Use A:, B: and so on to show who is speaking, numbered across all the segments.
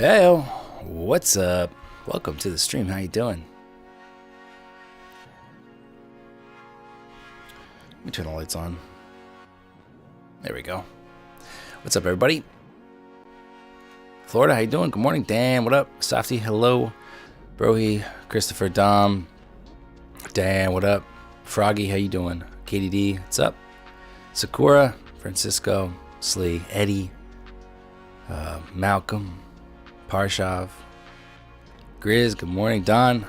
A: Hey, what's up? Welcome to the stream. How you doing? Let me turn the lights on. There we go. What's up, everybody? Florida, how you doing? Good morning. Dan, what up? Softy, hello. Brohy, Christopher, Dom. Dan, what up? Froggy, how you doing? KDD, what's up? Sakura, Francisco, Slee, Eddie, Malcolm, Parshav, Grizz, good morning. Don,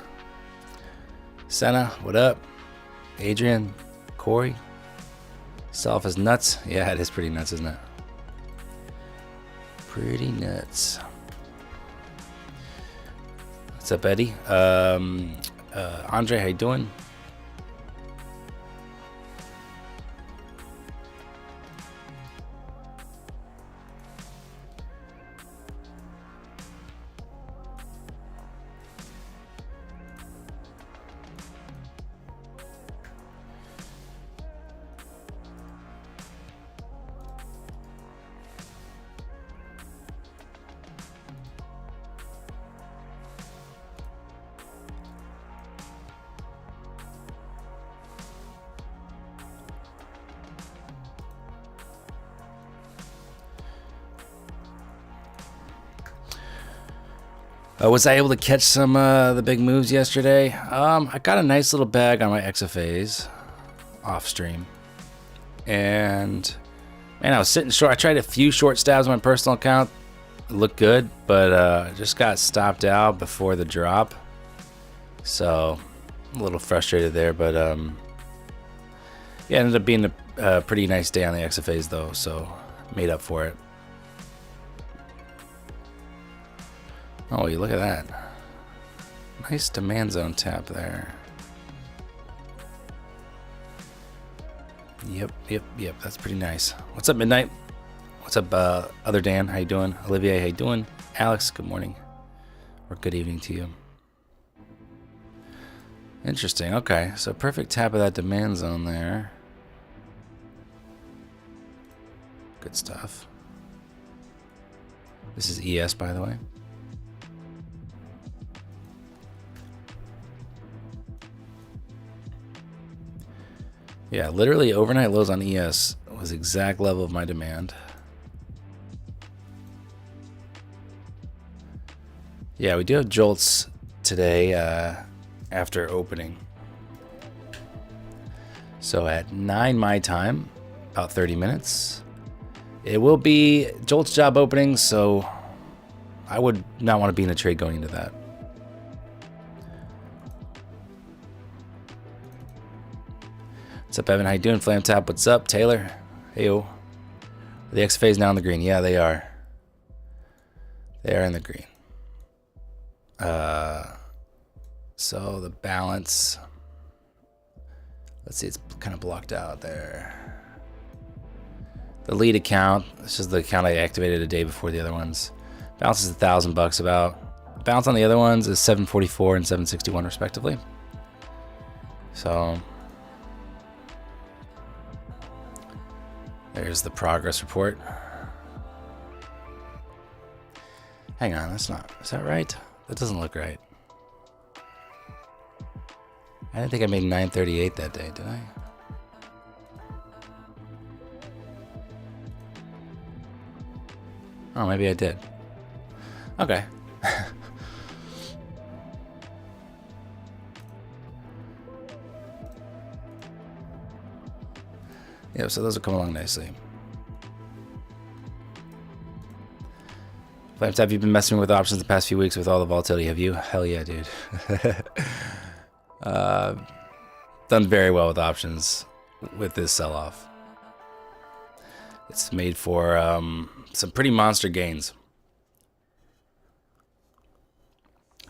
A: Senna, what up? Adrian, Corey, Self is nuts. Yeah, it is pretty nuts, isn't it? Pretty nuts. What's up, Eddie? Andre, how you doing? Was I able to catch some the big moves yesterday? I got a nice little bag on my XFAs off stream, and man, I was sitting short. I tried a few short stabs on my personal account. It looked good, but just got stopped out before the drop, so a little frustrated there. But yeah, it ended up being a pretty nice day on the XFAs though, so made up for it. Oh, you look at that. Nice demand zone tap there. Yep. That's pretty nice. What's up, Midnight? What's up, other Dan? How you doing? Olivier, how you doing? Alex, good morning. Or good evening to you. Interesting. Okay, so perfect tap of that demand zone there. Good stuff. This is ES, by the way. Yeah, literally overnight lows on ES was exact level of my demand. Yeah, we do have JOLTS today after opening. So at 9 my time, about 30 minutes, it will be JOLTS job opening, so I would not want to be in a trade going into that. What's up, Evan? How you doing? Flame Tap, what's up? Taylor, heyo. The XFA is now in the green. Yeah, they are. They are in the green. So the balance, let's see, it's kind of blocked out there. The lead account, this is the account I activated a day before the other ones. Balance is $1,000 about. Balance on the other ones is 744 and 761 respectively. So there's the progress report. Hang on, that's not, is that right? That doesn't look right. I didn't think I made 938 that day, did I? Oh, maybe I did. Okay. Yeah, so those will come along nicely. Flames, have you been messing with options the past few weeks with all the volatility? Have you? Hell yeah, dude. Done very well with options with this sell-off. It's made for some pretty monster gains.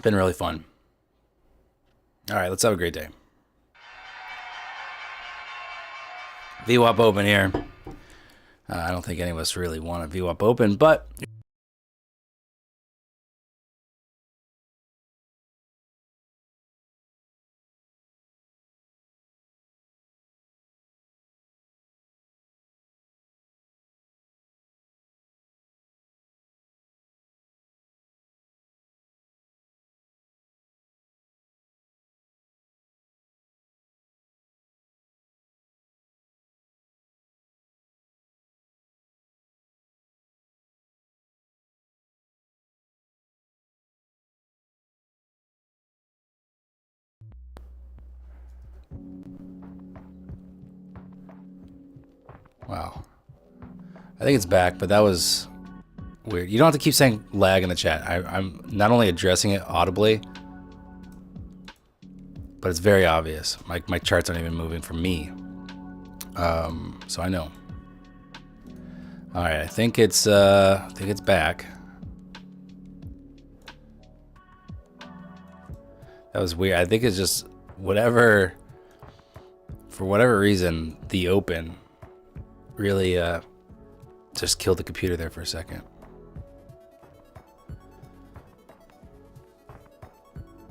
A: Been really fun. All right, let's have a great day. VWAP open here. I don't think any of us really want a VWAP open, but Wow. I think it's back, but that was weird. You don't have to keep saying lag in the chat. I'm not only addressing it audibly, but it's very obvious. My charts aren't even moving for me. So I know. All right, I think it's back. That was weird. I think it's just whatever, for whatever reason, the open really just killed the computer there for a second.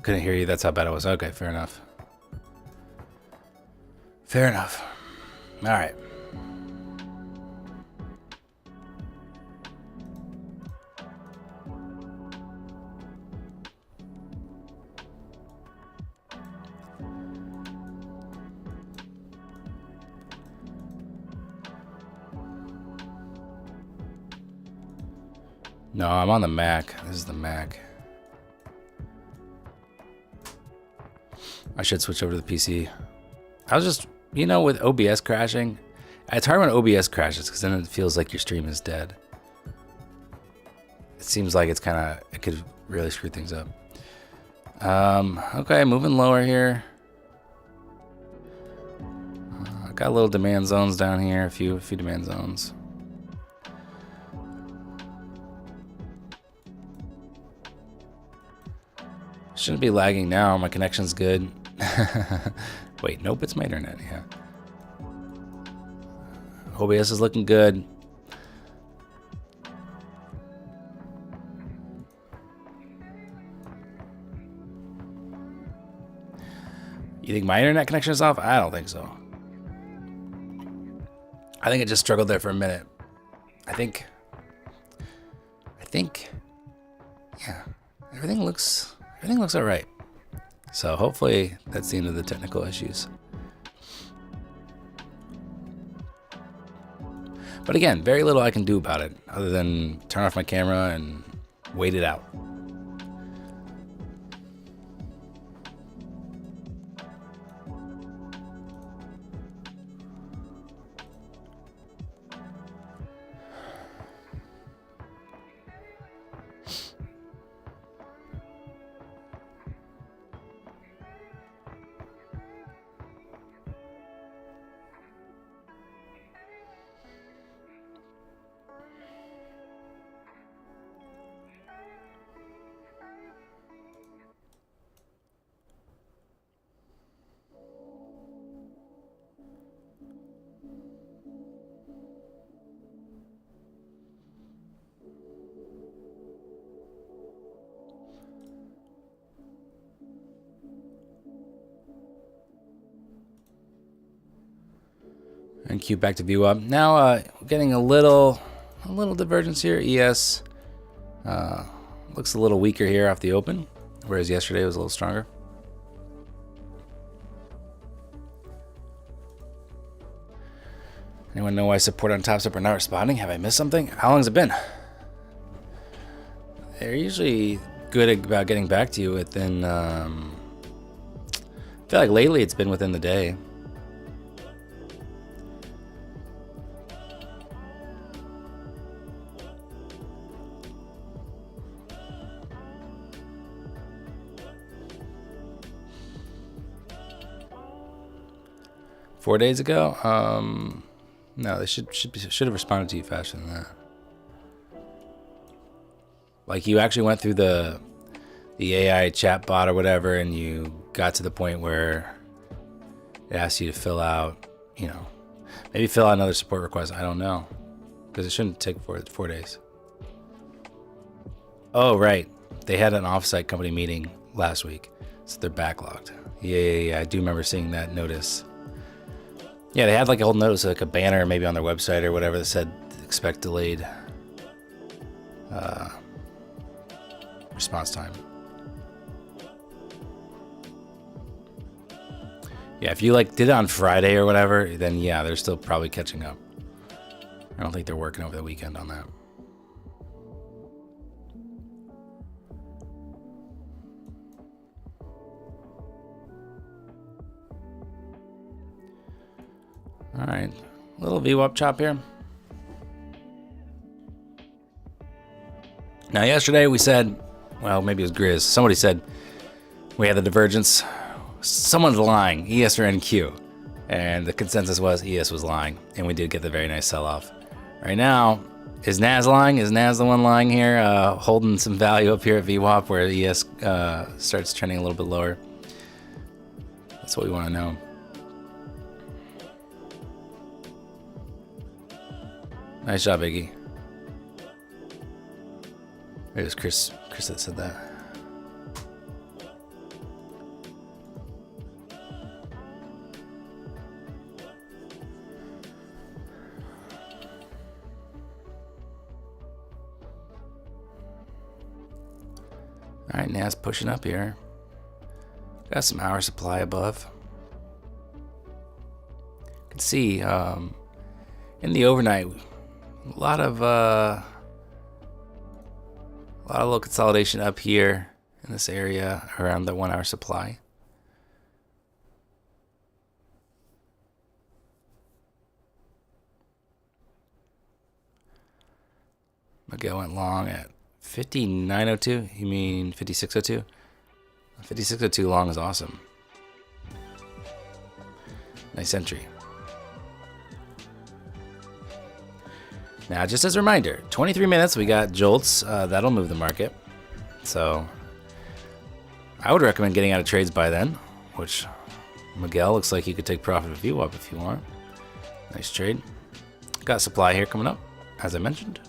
A: Couldn't hear you. That's how bad it was. Okay, fair enough. Fair enough. All right. No, I'm on the Mac. This is the Mac. I should switch over to the PC. I was just, you know, with OBS crashing, it's hard when OBS crashes because then it feels like your stream is dead. It seems like it's kind of, it could really screw things up. Okay, moving lower here. I got little demand zones down here, a few demand zones. Shouldn't be lagging now. My connection's good. Wait, nope, it's my internet. Yeah. OBS is looking good. You think my internet connection is off? I don't think so. I think it just struggled there for a minute. I think, yeah, everything looks all right. So hopefully that's the end of the technical issues. But again, very little I can do about it other than turn off my camera and wait it out. And Q back to view up. Now getting a little divergence here. ES looks a little weaker here off the open, whereas yesterday was a little stronger. Anyone know why support on Topstep are not responding? Have I missed something? How long has it been? They're usually good about getting back to you within, I feel like lately it's been within the day. Four days ago? No, they should have responded to you faster than that. Like you actually went through the AI chat bot or whatever, and you got to the point where it asked you to fill out, you know, maybe fill out another support request. I don't know, because it shouldn't take 4 days. Oh, right. They had an offsite company meeting last week, so they're backlogged. Yeah. I do remember seeing that notice. Yeah, they had like a whole notice, like a banner maybe on their website or whatever that said expect delayed response time. Yeah, if you like did it on Friday or whatever, then yeah, they're still probably catching up. I don't think they're working over the weekend on that. All right, Little VWAP chop here. Now yesterday we said, well, maybe it was Grizz. Somebody said we had the divergence. Someone's lying, ES or NQ. And the consensus was ES was lying. And we did get the very nice sell-off. Right now, is Naz lying? Is Naz the one lying here, holding some value up here at VWAP where ES starts trending a little bit lower? That's what we want to know. Nice job, Iggy. It was Chris that said that. All right, Naz pushing up here. Got some hour supply above. You can see in the overnight, a lot of low consolidation up here in this area around the 1 hour supply. Miguel went long at 59.02. You mean 56.02? 56.02 long is awesome. Nice entry. Now, just as a reminder, 23 minutes, we got JOLTS. That'll move the market. So I would recommend getting out of trades by then, which Miguel looks like you could take profit of VWAP if you want. Nice trade. Got supply here coming up, as I mentioned.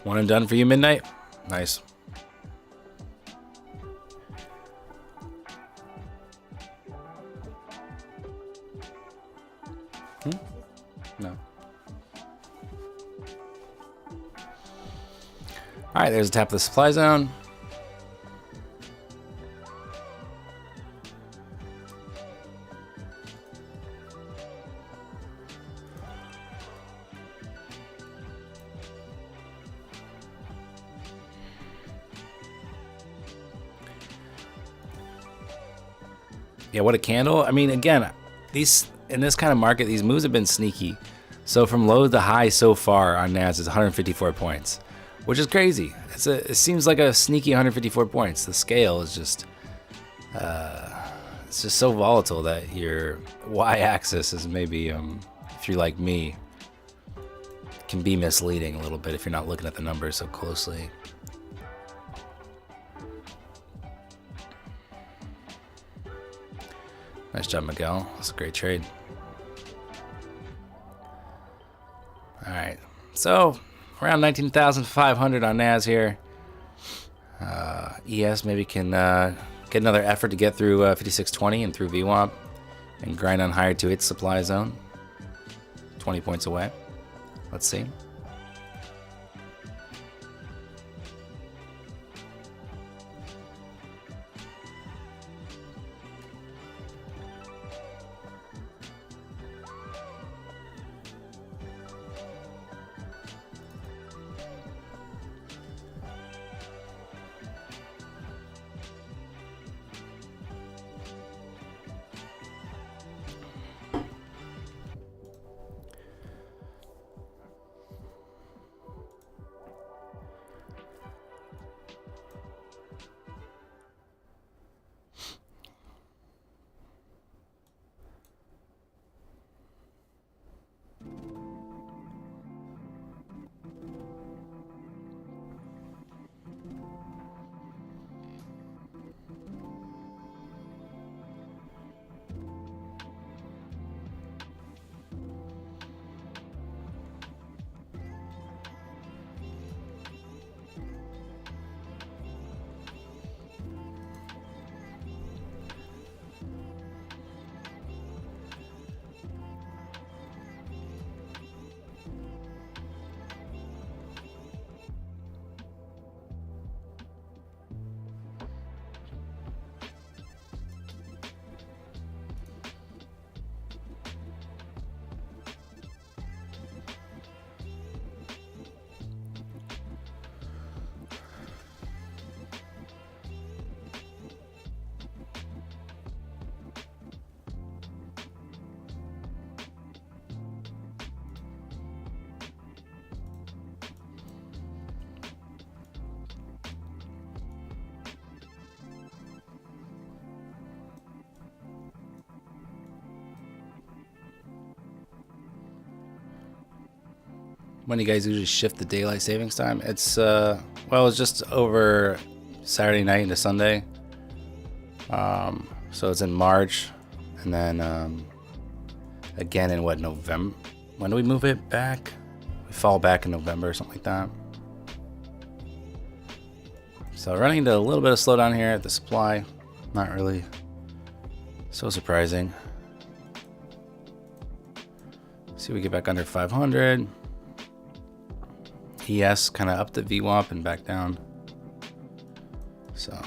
A: One and done for you, Midnight. Nice. No. All right, there's a tap of the supply zone. Yeah, what a candle. I mean, again, these in this kind of market, these moves have been sneaky. So from low to high so far on Naz is 154 points, which is crazy. It seems like a sneaky 154 points. The scale is just, it's just so volatile that your y-axis is maybe, if you're like me, can be misleading a little bit if you're not looking at the numbers so closely. Nice job, Miguel. That's a great trade. All right, so around 19,500 on Naz here. ES maybe can get another effort to get through 5620 and through VWAP and grind on higher to its supply zone. 20 points away. Let's see. when you guys usually shift the daylight savings time? It's well, it's just over Saturday night into Sunday. So it's in March, and then again in what, November? When do we move it back? We fall back in November or something like that. So running into a little bit of slowdown here at the supply. Not really so surprising. See if we get back under 500. ES kind of up the VWAP and back down. So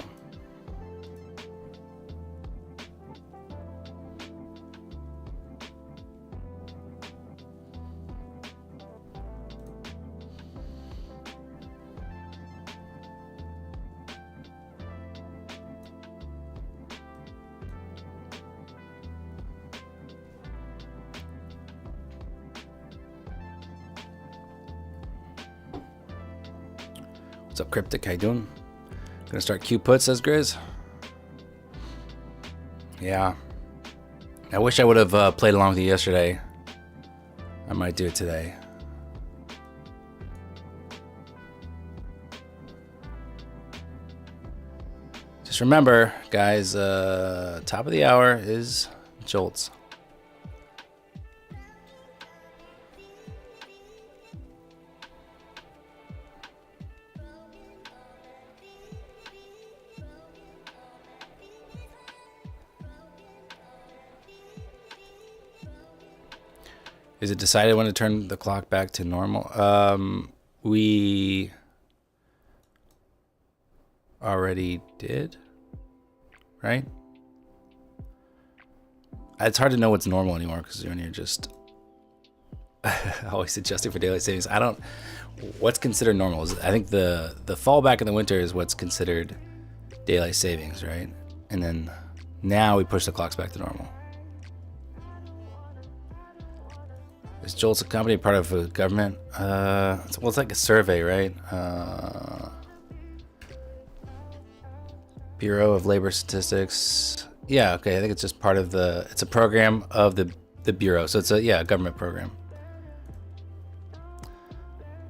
A: what's up, Cryptic? How you doing? Gonna start Q puts, says Grizz. Yeah. I wish I would have played along with you yesterday. I might do it today. Just remember, guys, top of the hour is JOLTS. Is it decided when to turn the clock back to normal? We already did, right? It's hard to know what's normal anymore because when you're just always adjusting for daylight savings. What's considered normal? I think the fallback in the winter is what's considered daylight savings, right? And then now we push the clocks back to normal. Is JOLTS a company, part of a government? Well, it's like a survey, right? Bureau of Labor Statistics. Yeah, okay. I think it's just part of it's a program of the Bureau. So it's a government program.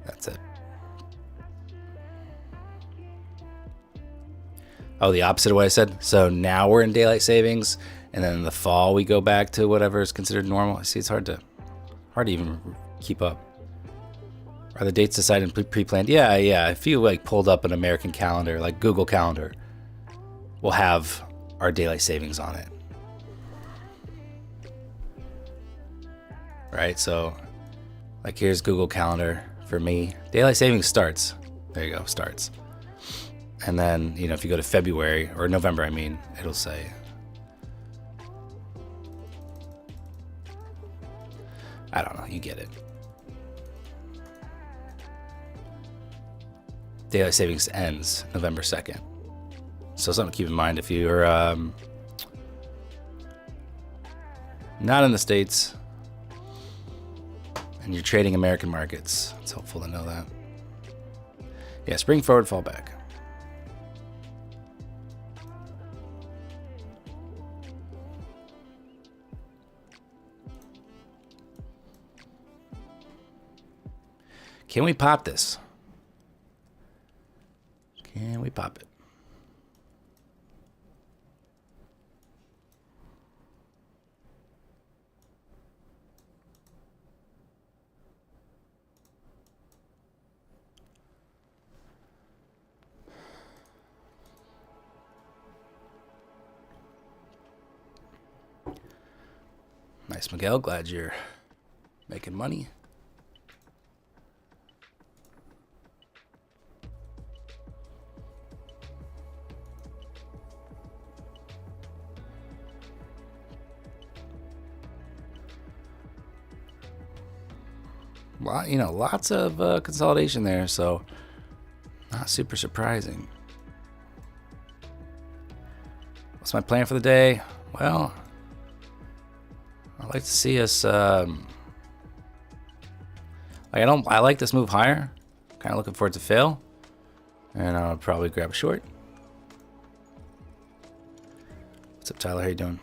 A: That's it. Oh, the opposite of what I said. So now we're in daylight savings, and then in the fall we go back to whatever is considered normal. See, it's hard to even keep up. Are the dates decided and pre-planned? Yeah. If you like pulled up an American calendar, like Google Calendar, we'll have our daylight savings on it. Right? So like here's Google Calendar for me. Daylight savings starts. There you go, starts. And then, if you go to February or November, it'll say I don't know, you get it. Daylight savings ends November 2nd. So something to keep in mind if you're not in the States and you're trading American markets. It's helpful to know that. Yeah, spring forward, fall back. Can we pop this? Can we pop it? Nice, Miguel. Glad you're making money. Lots of consolidation there, so not super surprising. What's my plan for the day? Well, I'd like to see us. I like this move higher. Kind of looking for it to fail, and I'll probably grab a short. What's up, Tyler? How you doing?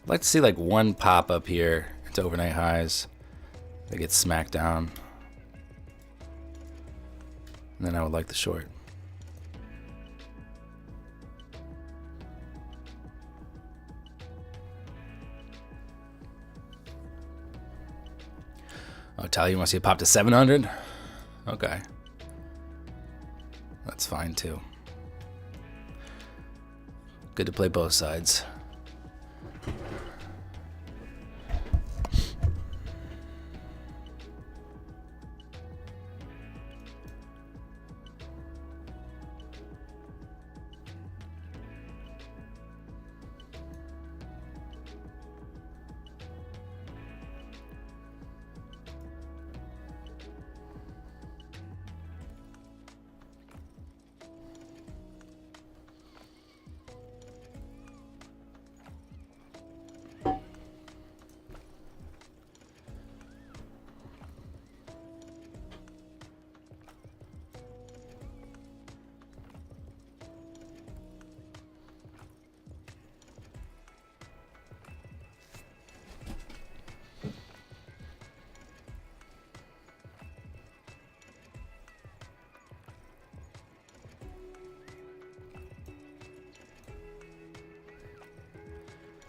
A: I'd like to see like one pop up here into overnight highs. They get smacked down. And then I would like the short. Oh, Tally, you want to see it pop to 700? Okay. That's fine too. Good to play both sides.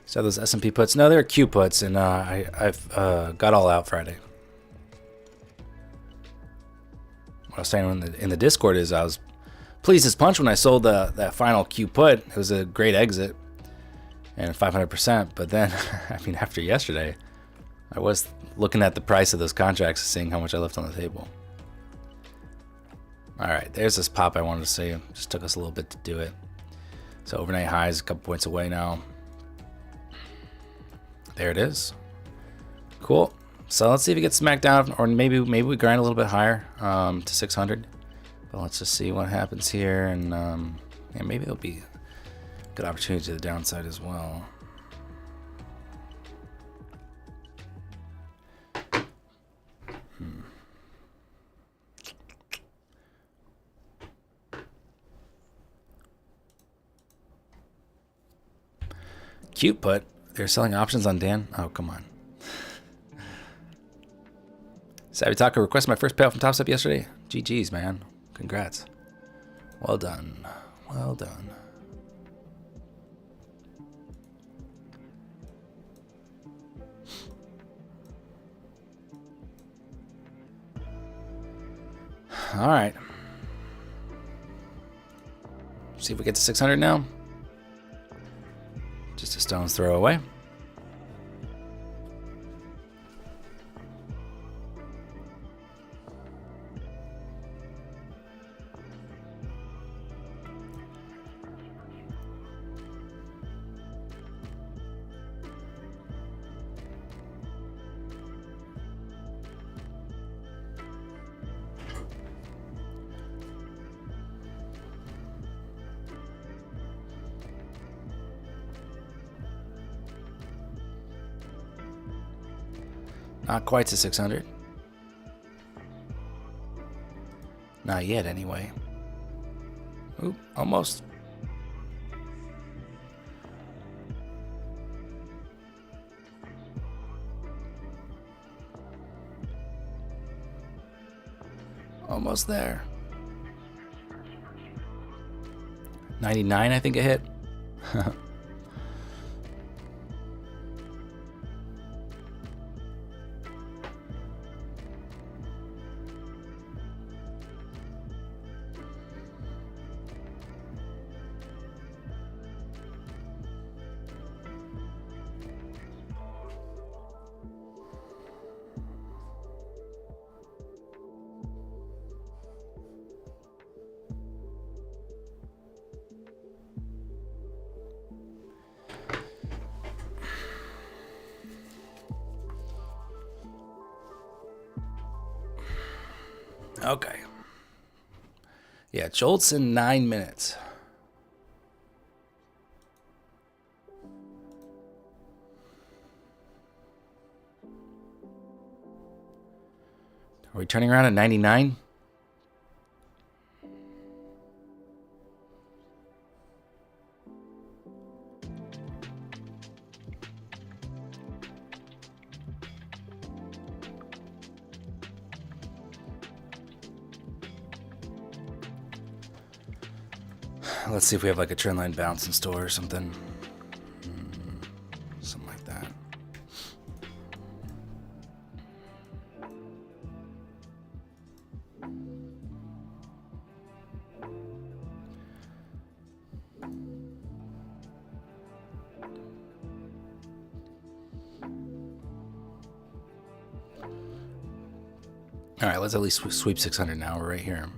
A: So those S&P puts, no, they're Q puts, and I've got all out Friday. What I was saying in the Discord is I was pleased as punch when I sold that final Q put. It was a great exit and 500%. But then, I mean, after yesterday, I was looking at the price of those contracts and seeing how much I left on the table. All right, there's this pop I wanted to see. It just took us a little bit to do it. So overnight highs a couple points away now. There it is. Cool. So let's see if it gets smacked down, or maybe we grind a little bit higher to 600. But let's just see what happens here, and yeah, maybe there'll be a good opportunity to the downside as well. Cute put. They're selling options on Dan. Oh, come on. Savvy Taco requested my first payout from Topstep yesterday. GG's, man. Congrats. Well done. Well done. All right. See if we get to 600 now. Just a stone's throw away. Not quite to 600. Not yet, anyway. Oop, almost. Almost there. 99, I think it hit. Okay. Yeah, JOLTS in 9 minutes. Are we turning around at 99? Let's see if we have like a trend line bounce in store or something. Something like that. All right, let's at least sweep 600 now. We're right here.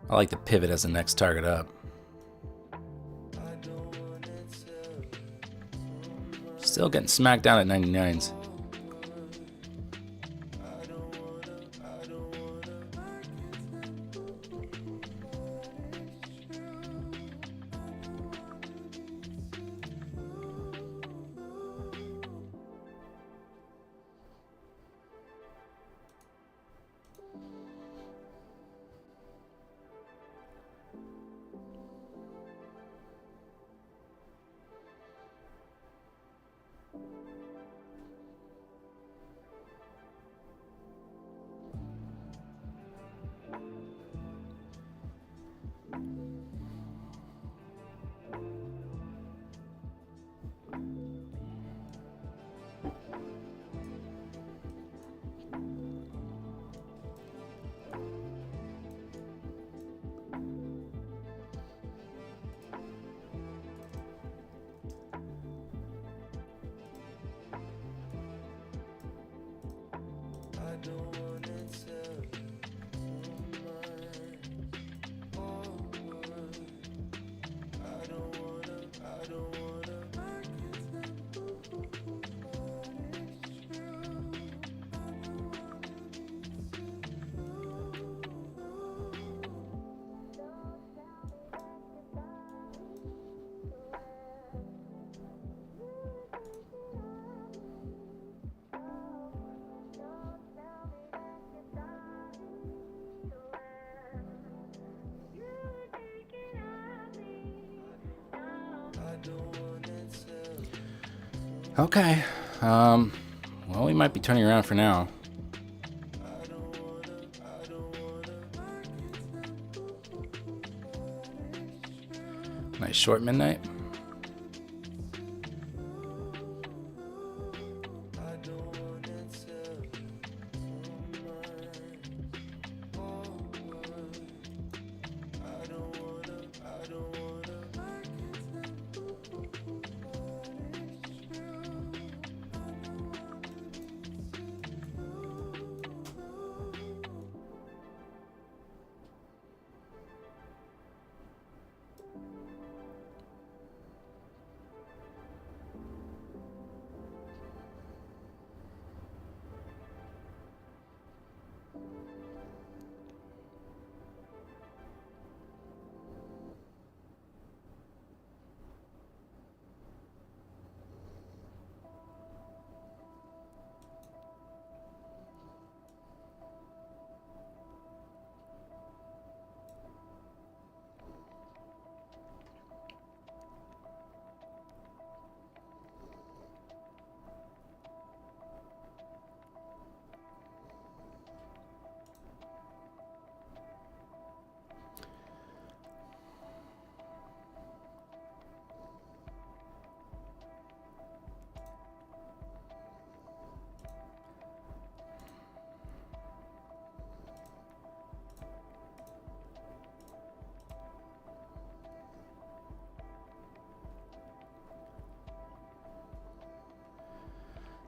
A: I like the pivot as the next target up. Still getting smacked down at 99s. Okay. Well, we might be turning around for now. Nice short midnight.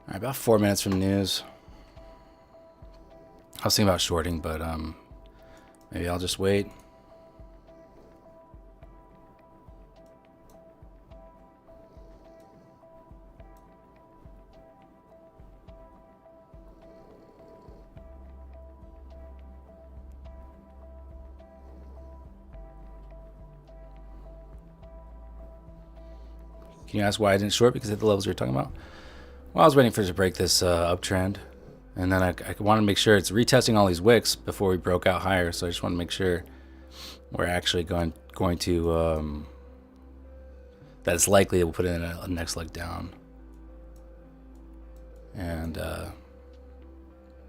A: All right, about 4 minutes from news. I was thinking about shorting, but maybe I'll just wait. Can you ask why I didn't short? Because at the levels we were talking about? Well, I was waiting for it to break this uptrend. And then I want to make sure it's retesting all these wicks before we broke out higher. So I just want to make sure we're actually going to, that it's likely it will put in a next leg down. And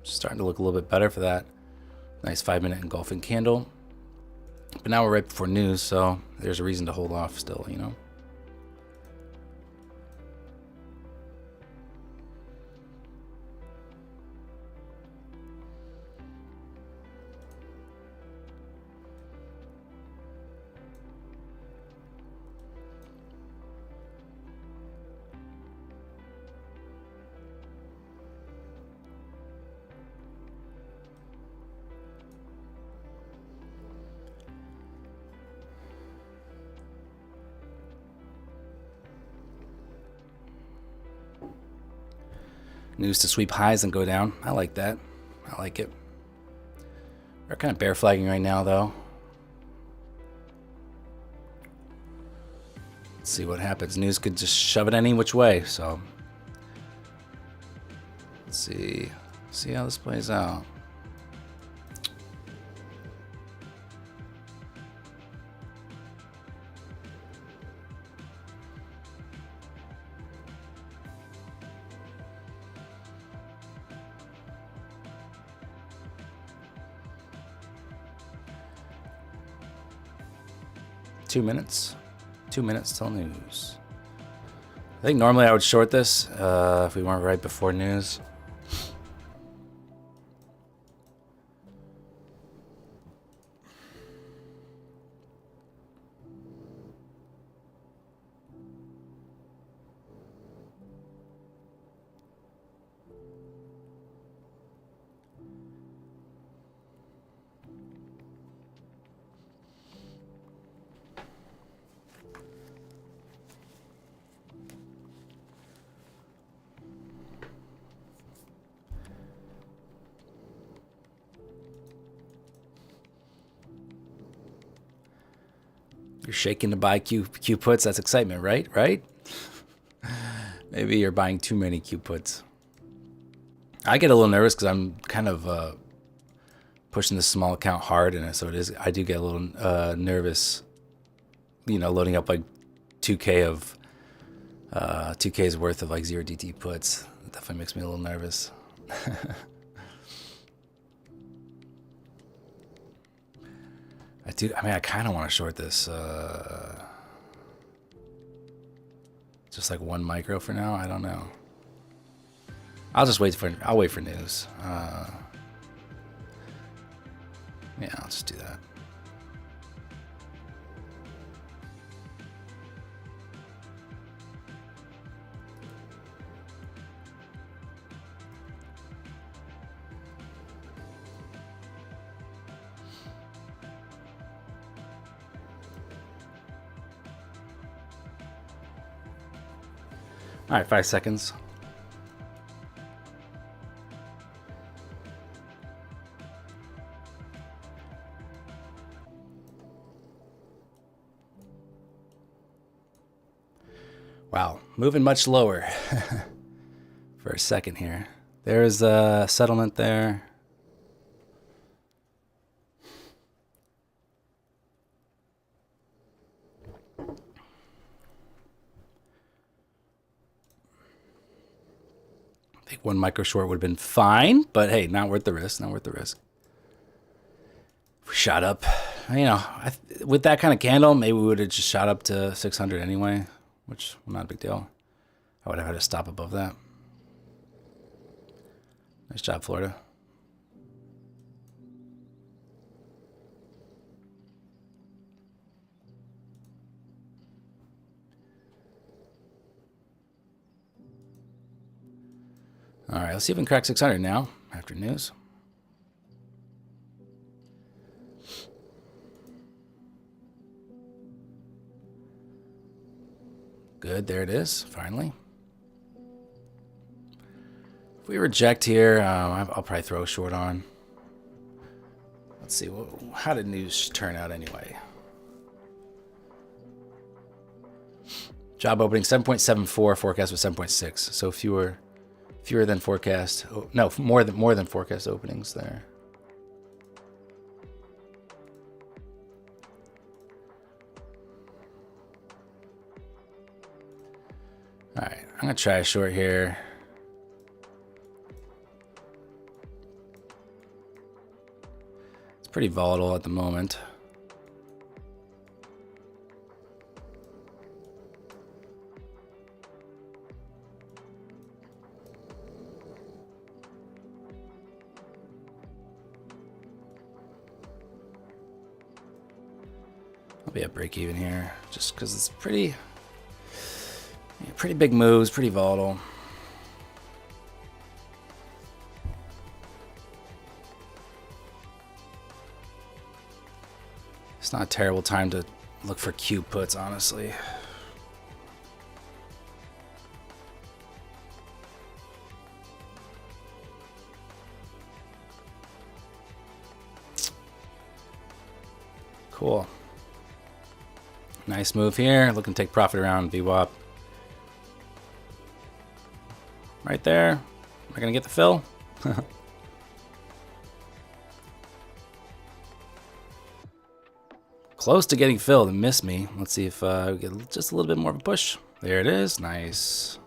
A: starting to look a little bit better for that. Nice 5-minute engulfing candle. But now we're right before news, so there's a reason to hold off still, you know. News to sweep highs and go down. I like that. I like it. We're kind of bear flagging right now, though. Let's see what happens. News could just shove it any which way, so let's see how this plays out. Two minutes till news. I think normally I would short this if we weren't right before news. You're shaking to buy Q puts. That's excitement, right? Right? Maybe you're buying too many Q puts. I get a little nervous because I'm kind of pushing this small account hard in it, so it is. I do get a little nervous. You know, loading up like 2K of 2K's worth of like 0DT puts. It definitely makes me a little nervous. I kind of want to short this. Just like 1 micro for now. I don't know. I'll wait for news. Yeah, I'll just do that. All right, 5 seconds. Wow, moving much lower for a second here. There's a settlement there. I think 1 micro short would have been fine, but hey, not worth the risk. Not worth the risk. If we shot up, you know, with that kind of candle, maybe we would have just shot up to 600 anyway, which not a big deal. I would have had to stop above that. Nice job, Florida. All right, let's see if we can crack 600 now after news. Good, there it is, finally. If we reject here, I'll probably throw a short on. Let's see, how did news turn out anyway? Job opening 7.74, forecast was 7.6, so fewer than forecast. Oh, no, more than forecast openings there. All right, I'm gonna try a short here. pretty volatile at the moment. I'll be at break even here just because it's pretty big moves, pretty volatile. It's not a terrible time to look for Q puts, honestly. Cool. Nice move here. Looking to take profit around VWAP. Right there. Am I going to get the fill? Close to getting filled and missed me. Let's see if we get just a little bit more of a push. There it is. Nice.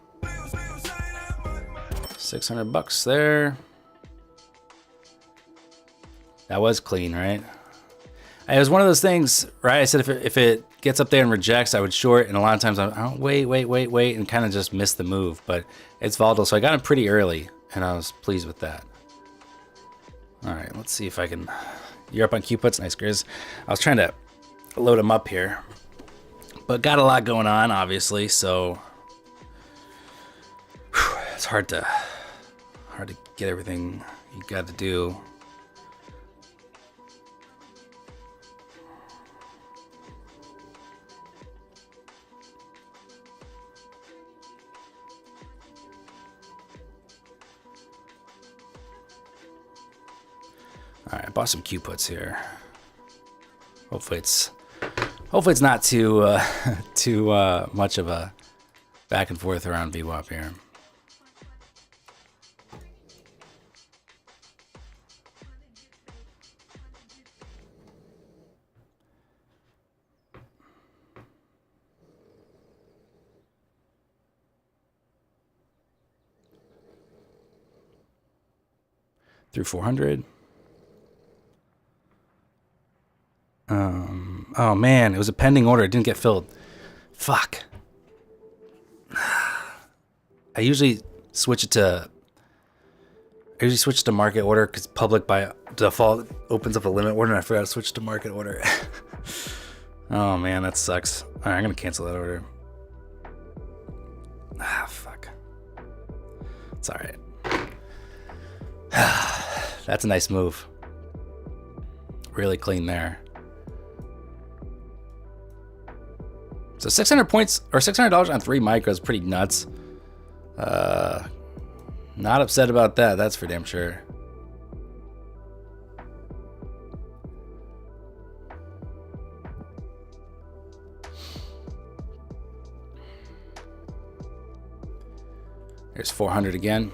A: 600 bucks there. That was clean, right? It was one of those things, right? I said if it gets up there and rejects, I would short. And a lot of times I'm wait, and kind of just miss the move. But it's volatile, so I got it pretty early, and I was pleased with that. All right, let's see if I can. You're up on Q puts, nice Grizz. I was trying to load them up here, but got a lot going on, obviously. So it's hard to get everything you got to do. All right, I bought some Q puts here. Hopefully it's not too much of a back and forth around VWAP here. Through 400. Oh man, it was a pending order. It didn't get filled. Fuck. I usually switch it to market order because public by default opens up a limit order, and I forgot to switch to market order. Oh man, that sucks. All right, I'm gonna cancel that order. Ah, fuck. It's all right. That's a nice move. Really clean there. So 600 points or $600 on 3 micros, pretty nuts. Not upset about that. That's for damn sure. There's 400 again.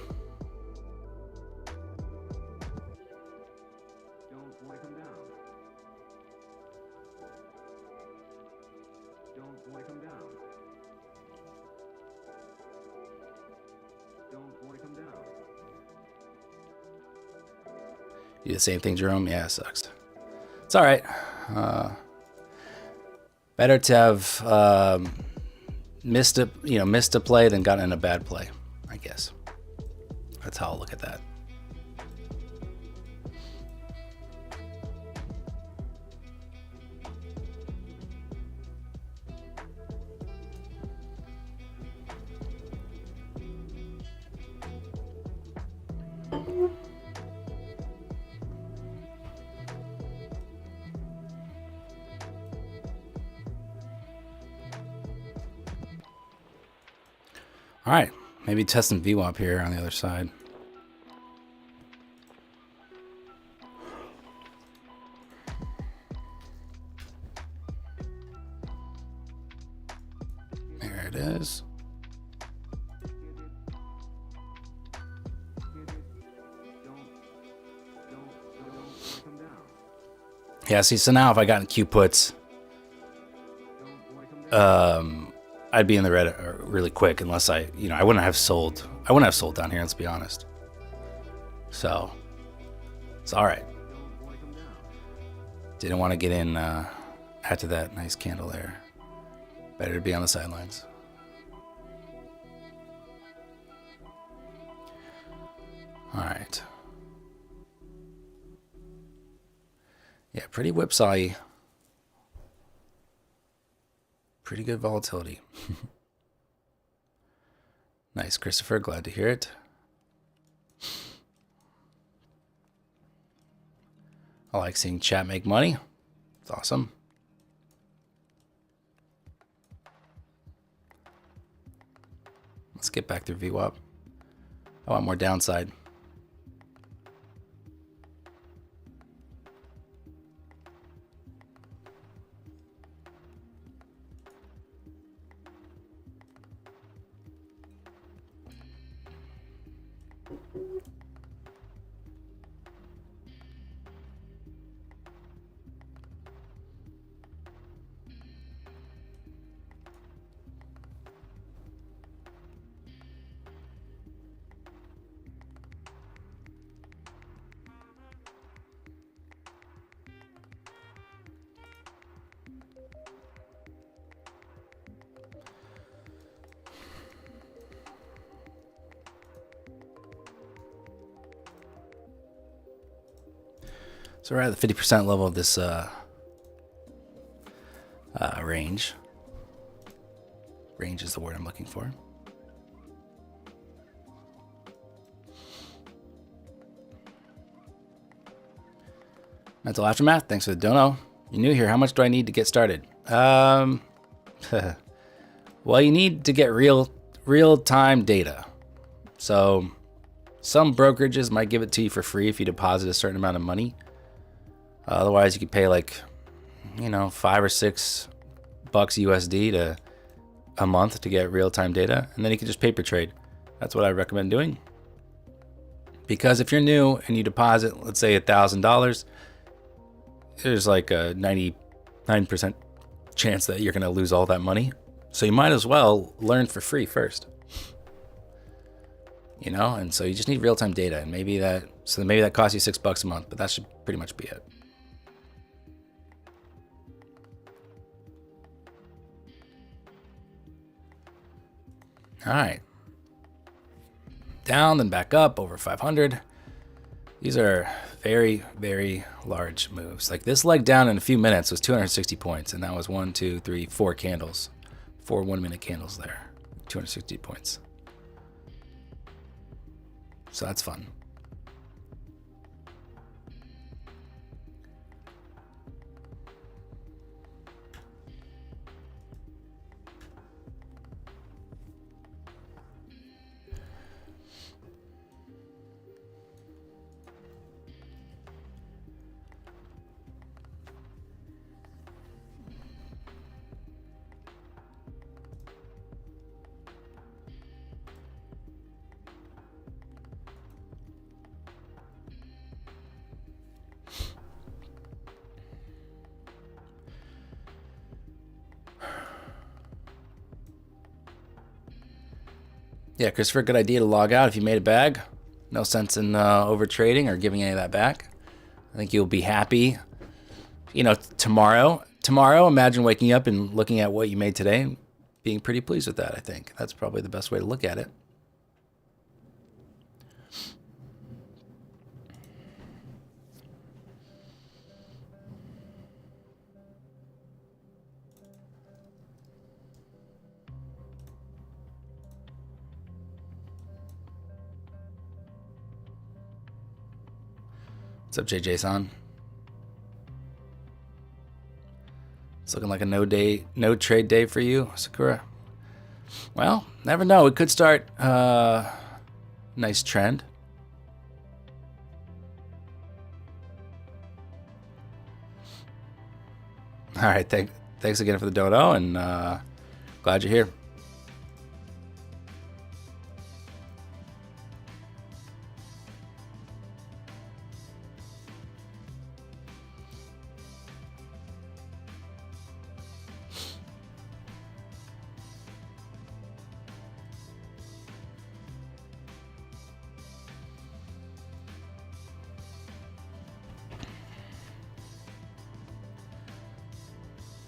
A: You the same thing, Jerome? Yeah, it sucks. It's all right. Better to have missed a play than gotten in a bad play, I guess. That's how I'll look at that. All right, maybe test some VWAP here on the other side. There it is. Yeah, see, so now if I got in Q puts, I'd be in the red really quick unless I wouldn't have sold. I wouldn't have sold down here, let's be honest. So, it's all right. Didn't want to get in after that nice candle there. Better to be on the sidelines. All right. Yeah, pretty whipsaw-y. Pretty good volatility. Nice, Christopher. Glad to hear it. I like seeing chat make money. It's awesome. Let's get back through VWAP. I want more downside. So we're at the 50% level of this range. Range is the word I'm looking for. Mental Aftermath, thanks for the dono. You're new here. How much do I need to get started? Well, you need to get real-time data. So some brokerages might give it to you for free if you deposit a certain amount of money. Otherwise, you could pay like, $5 or $6 USD to a month to get real-time data, and then you can just paper trade. That's what I recommend doing. Because if you're new and you deposit, let's say $1,000, there's like a 99% chance that you're going to lose all that money. So you might as well learn for free first. And so you just need real-time data, and maybe that costs you $6 a month, but that should pretty much be it. All right. Down, then back up over 500. These are very, very large moves. Like this leg down in a few minutes was 260 points, and that was 1, 2, 3, 4 candles. 4 1-minute candles there. 260 points. So that's fun. Yeah, Christopher, good idea to log out if you made a bag. No sense in over trading or giving any of that back. I think you'll be happy. Tomorrow, imagine waking up and looking at what you made today and being pretty pleased with that, I think. That's probably the best way to look at it. What's up, JJ-san? It's looking like a no trade day for you, Sakura. Well, never know. It could start nice trend. All right, thanks again for the dono, and glad you're here.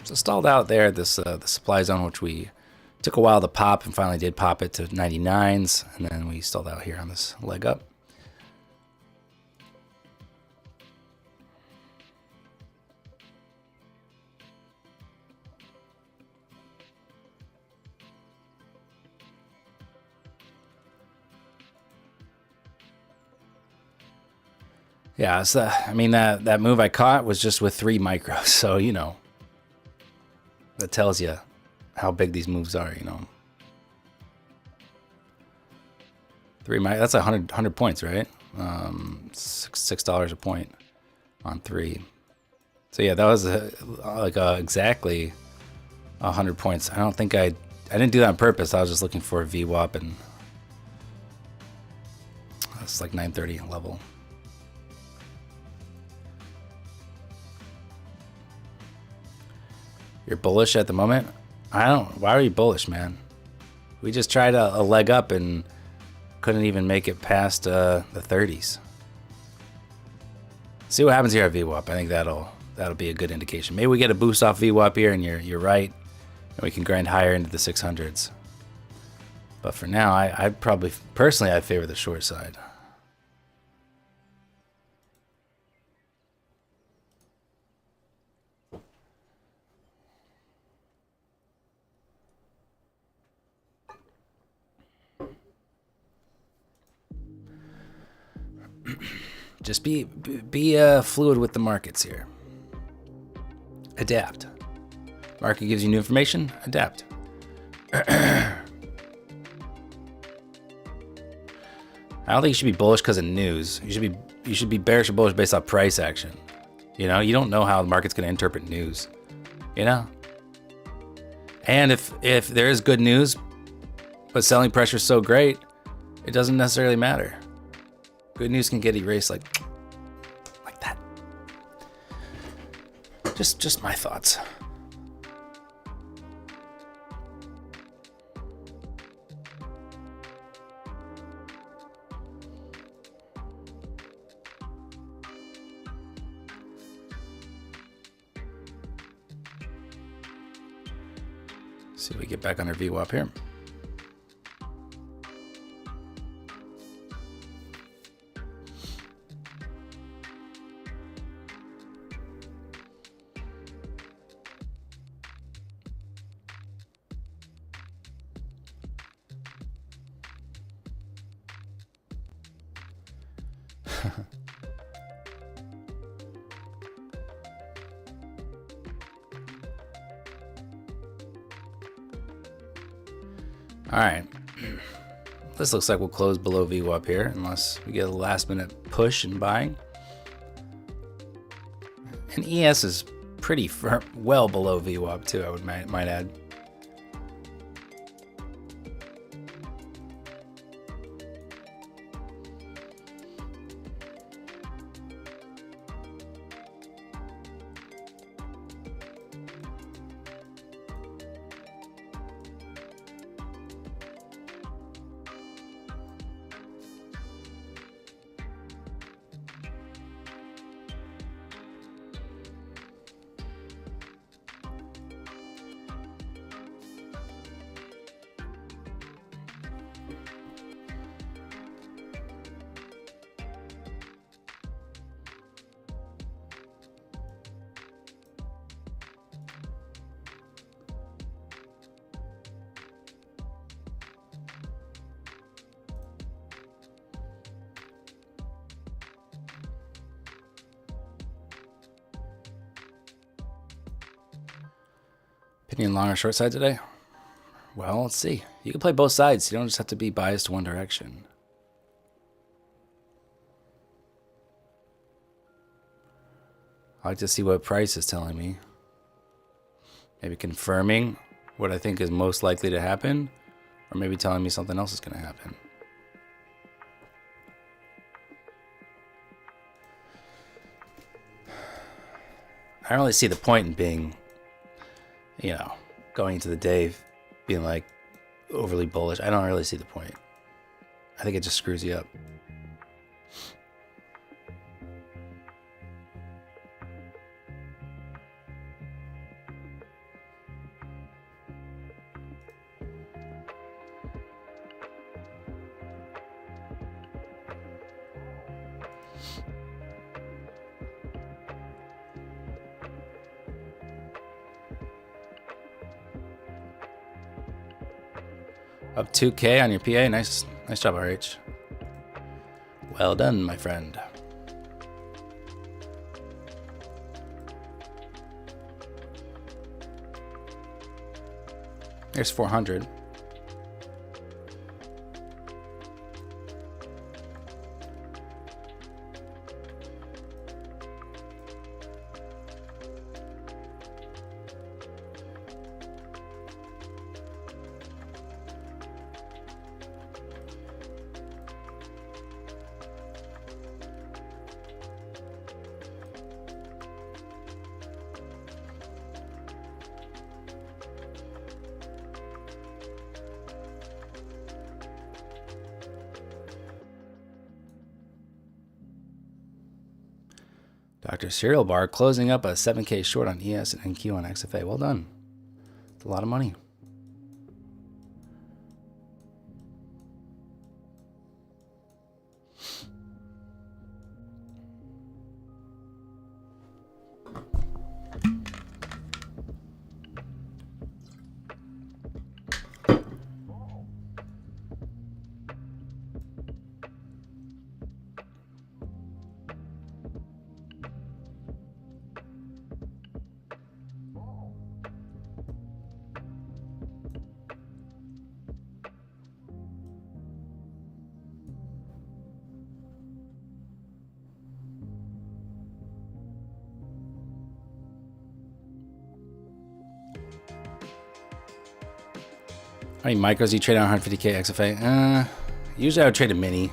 A: So stalled out there at this the supply zone, which we took a while to pop and finally did pop it to 99s, and then we stalled out here on this leg up. Yeah, it's I mean, that move I caught was just with 3 micros, so you know, that tells you how big these moves are, you know. 3 micros, that's 100 points, right? $6 a point on 3. So yeah, that was exactly 100 points. I don't think I didn't do that on purpose. I was just looking for a VWAP, and that's like 930 level. You're bullish at the moment? I don't. Why are you bullish, man? We just tried a leg up and couldn't even make it past the 30s. See what happens here at VWAP. I think that'll be a good indication. Maybe we get a boost off VWAP here, and you're right, and we can grind higher into the 600s. But for now, I'd probably personally I'd favor the short side. Just be fluid with the markets here. Adapt. Market gives you new information. Adapt. I don't think you should be bullish because of news. You should be bearish or bullish based off price action. You know, you don't know how the market's going to interpret news. You know, and if there is good news, but selling pressure is so great, it doesn't necessarily matter. Good news can get erased like that. Just my thoughts. See if we get back on our VWAP here. All right, this looks like we'll close below VWAP here unless we get a last minute push in buying. And ES is pretty firm, well below VWAP too, I might add. Opinion long or short side today? Well, let's see. You can play both sides. You don't just have to be biased to one direction. I like to see what price is telling me. Maybe confirming what I think is most likely to happen, or maybe telling me something else is going to happen. I don't really see the point in being, you know, going into the day being like overly bullish. I don't really see the point. I think it just screws you up. Up 2K on your PA. Nice job, RH. Well done, my friend. There's 400. Dr. Cereal Bar closing up a 7K short on ES and NQ on XFA. Well done. It's a lot of money. How many micros do you trade on 150K XFA? Usually I would trade a mini,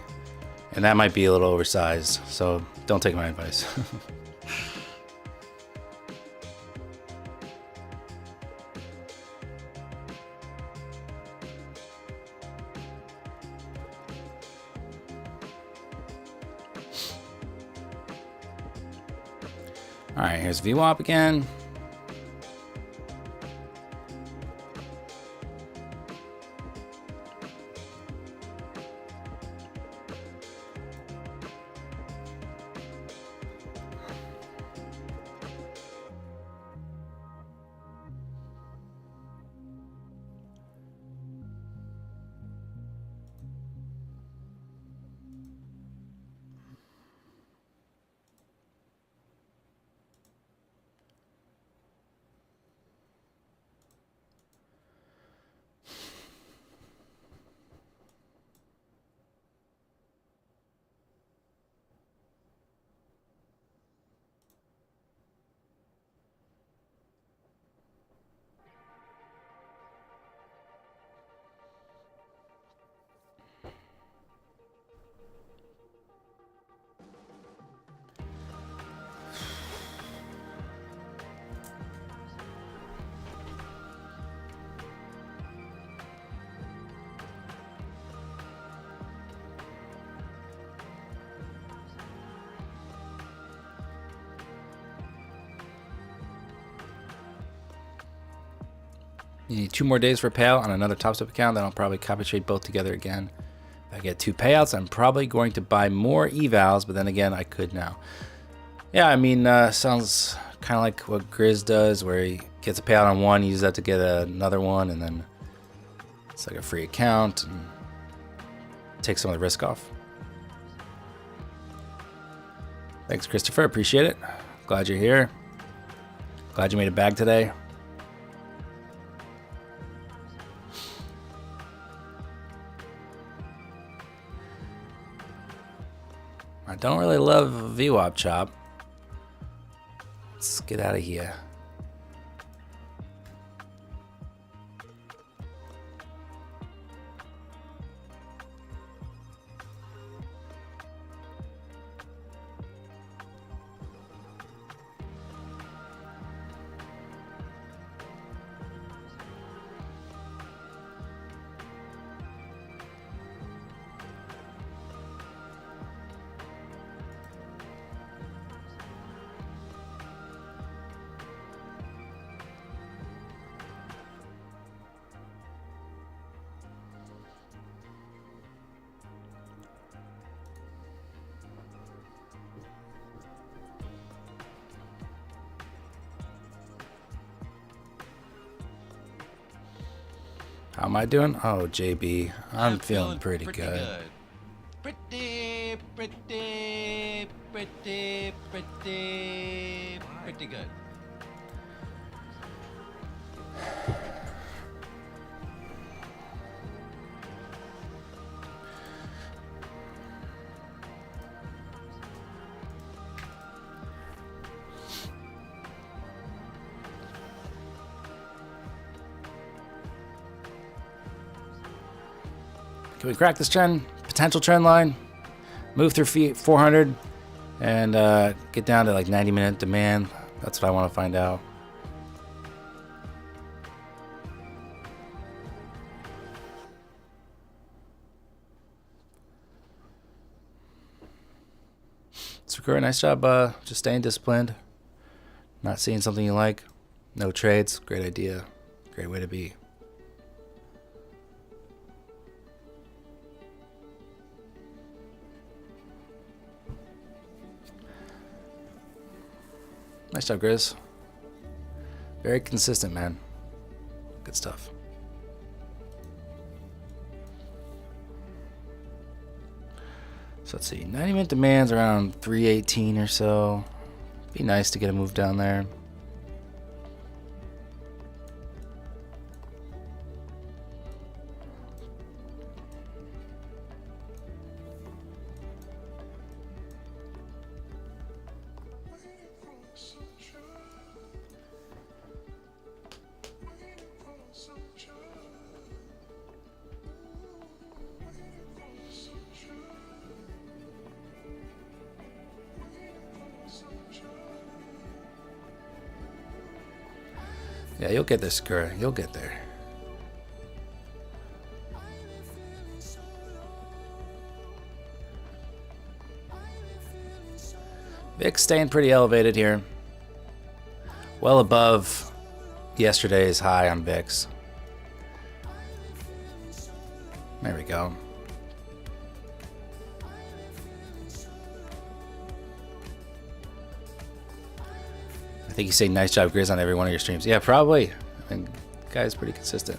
A: and that might be a little oversized, so don't take my advice. All right, here's VWAP again. You need 2 more days for payout on another Topstep account. Then I'll probably copy trade both together again. If I get 2 payouts, I'm probably going to buy more evals, but then again, I could now. Yeah, I mean, sounds kind of like what Grizz does, where he gets a payout on one, uses that to get another one, and then it's like a free account and take some of the risk off. Thanks, Christopher. Appreciate it. Glad you're here. Glad you made a bag today. I don't really love VWAP chop. Let's get out of here. How am I doing? Oh, JB, I'm feeling pretty good.
B: Pretty good.
A: Can we crack this potential trend line? Move through 400 and get down to like 90-minute demand. That's what I want to find out. Sakura, nice job just staying disciplined. Not seeing something you like. No trades. Great idea. Great way to be. Nice job, Grizz. Very consistent, man. Good stuff. So let's see. 90-minute demands around 318 or so. Be nice to get a move down there. Yeah, you'll get there, Sakura. You'll get there. VIX staying pretty elevated here. Well above yesterday's high on VIX. There we go. I think you say nice job, Grizz, on every one of your streams. Yeah, probably. I think the guy's pretty consistent.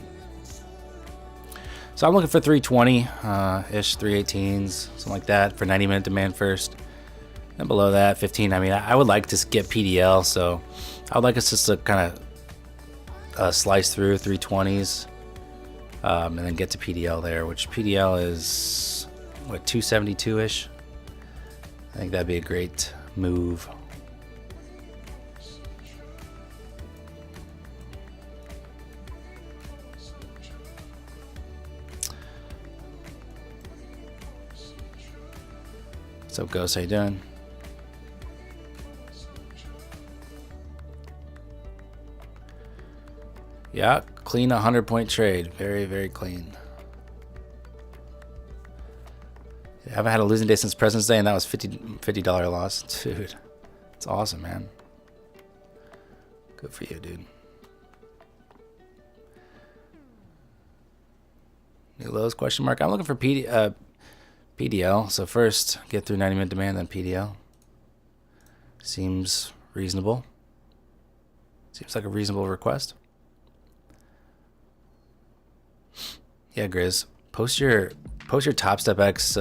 A: So I'm looking for 320-ish, 318s, something like that for 90-minute demand first. And below that, 15. I mean, I would like to get PDL, so I would like us just to kind of slice through 320s and then get to PDL there, which PDL is, what, 272-ish? I think that'd be a great move. What's up, Ghost? How you doing? Yeah, clean 100-point trade. Very, very clean. I haven't had a losing day since President's Day, and that was $50 loss. Dude, it's awesome, man. Good for you, dude. New lows, question mark. I'm looking for PDL. So first, get through 90-minute demand, then PDL. Seems reasonable. Seems like a reasonable request. Yeah, Grizz. Post your Topstep X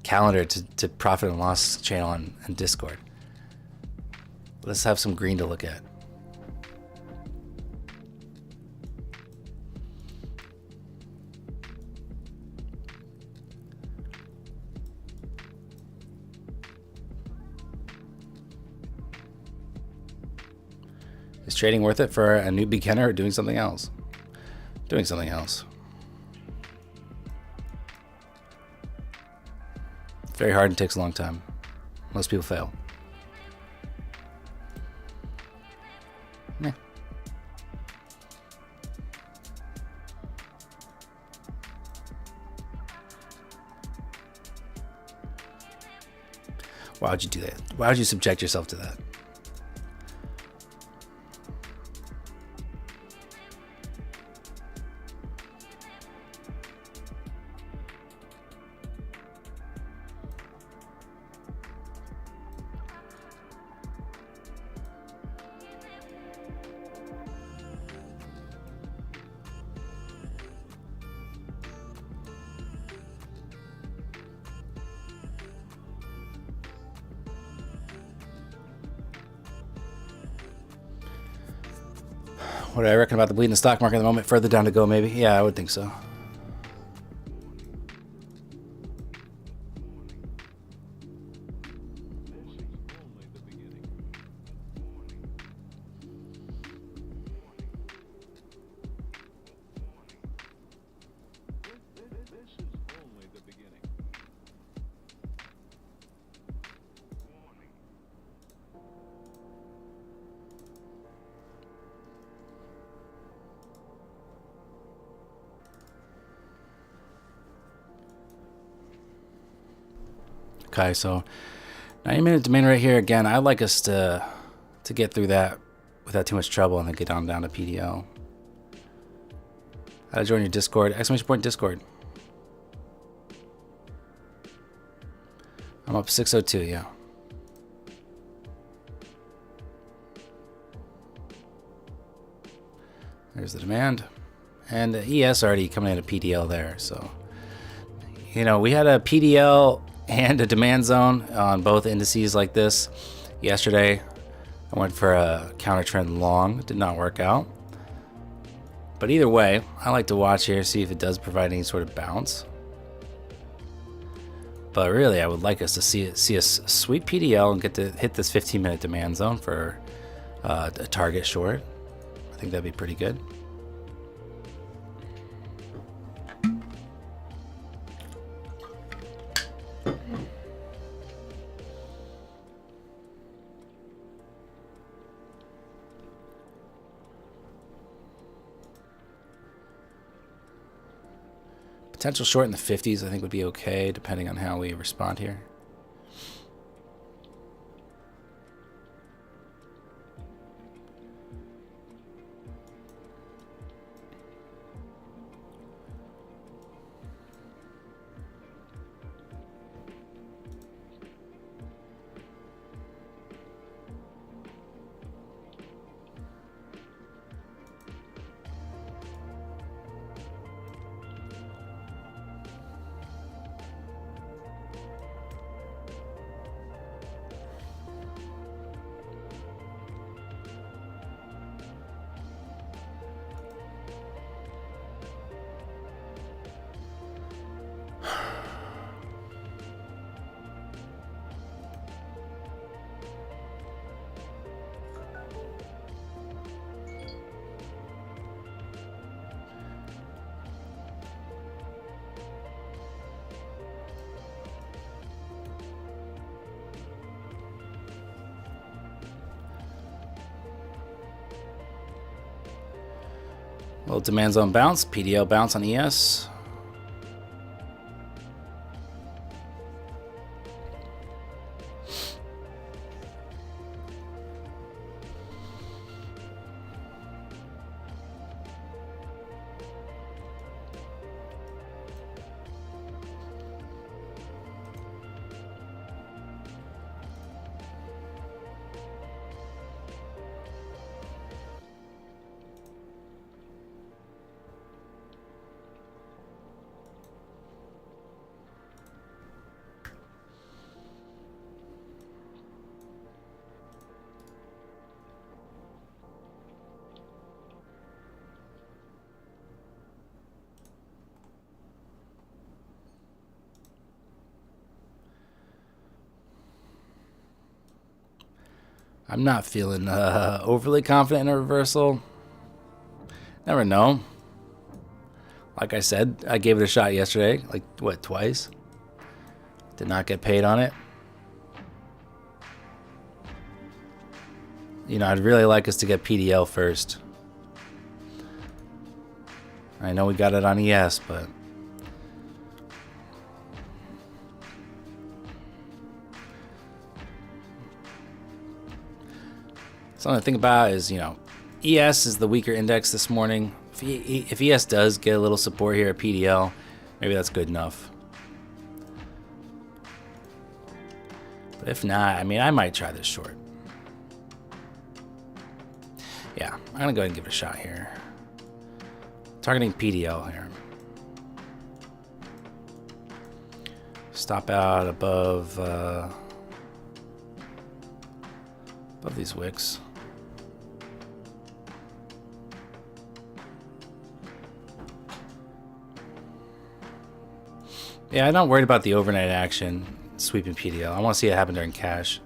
A: calendar to profit and loss channel on Discord. Let's have some green to look at. Is trading worth it for a new beginner or doing something else? Doing something else. It's very hard and takes a long time. Most people fail. Yeah. Why would you do that? Why would you subject yourself to that? What do I reckon about the bleed in the stock market at the moment? Further down to go, maybe? Yeah, I would think so. Okay, so 90-minute demand right here again. I'd like us to get through that without too much trouble and then get on down to PDL. How to join your Discord? Exclamation point Discord. I'm up 602, yeah. There's the demand. And the ES already coming in a PDL there, so you know, we had a PDL and a demand zone on both indices like this yesterday. I went for a counter trend long. It did not work out. But either way, I like to watch here, see if it does provide any sort of bounce. But really, I would like us to see a sweet PDL and get to hit this 15-minute demand zone for a target short. I think that'd be pretty good. Potential short in the 50s, I think, would be okay, depending on how we respond here. Little demand zone bounce, PDL bounce on ES. I'm not feeling overly confident in a reversal. Never know. Like I said, I gave it a shot yesterday. Like, what, twice? Did not get paid on it. You know, I'd really like us to get PDL first. I know we got it on ES, but... something to think about is, you know, ES is the weaker index this morning. If ES does get a little support here at PDL, maybe that's good enough. But if not, I mean, I might try this short. Yeah, I'm going to go ahead and give it a shot here. Targeting PDL here. Stop out above these wicks. Yeah, I'm not worried about the overnight action sweeping PDL. I want to see it happen during cash.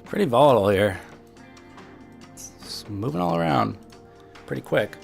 A: Pretty volatile here. It's moving all around pretty quick.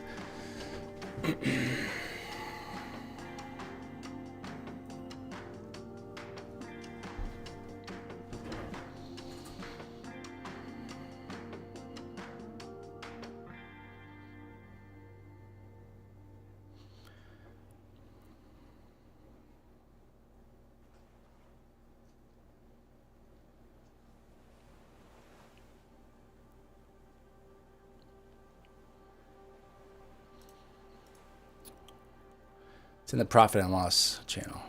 A: It's in the profit and loss channel.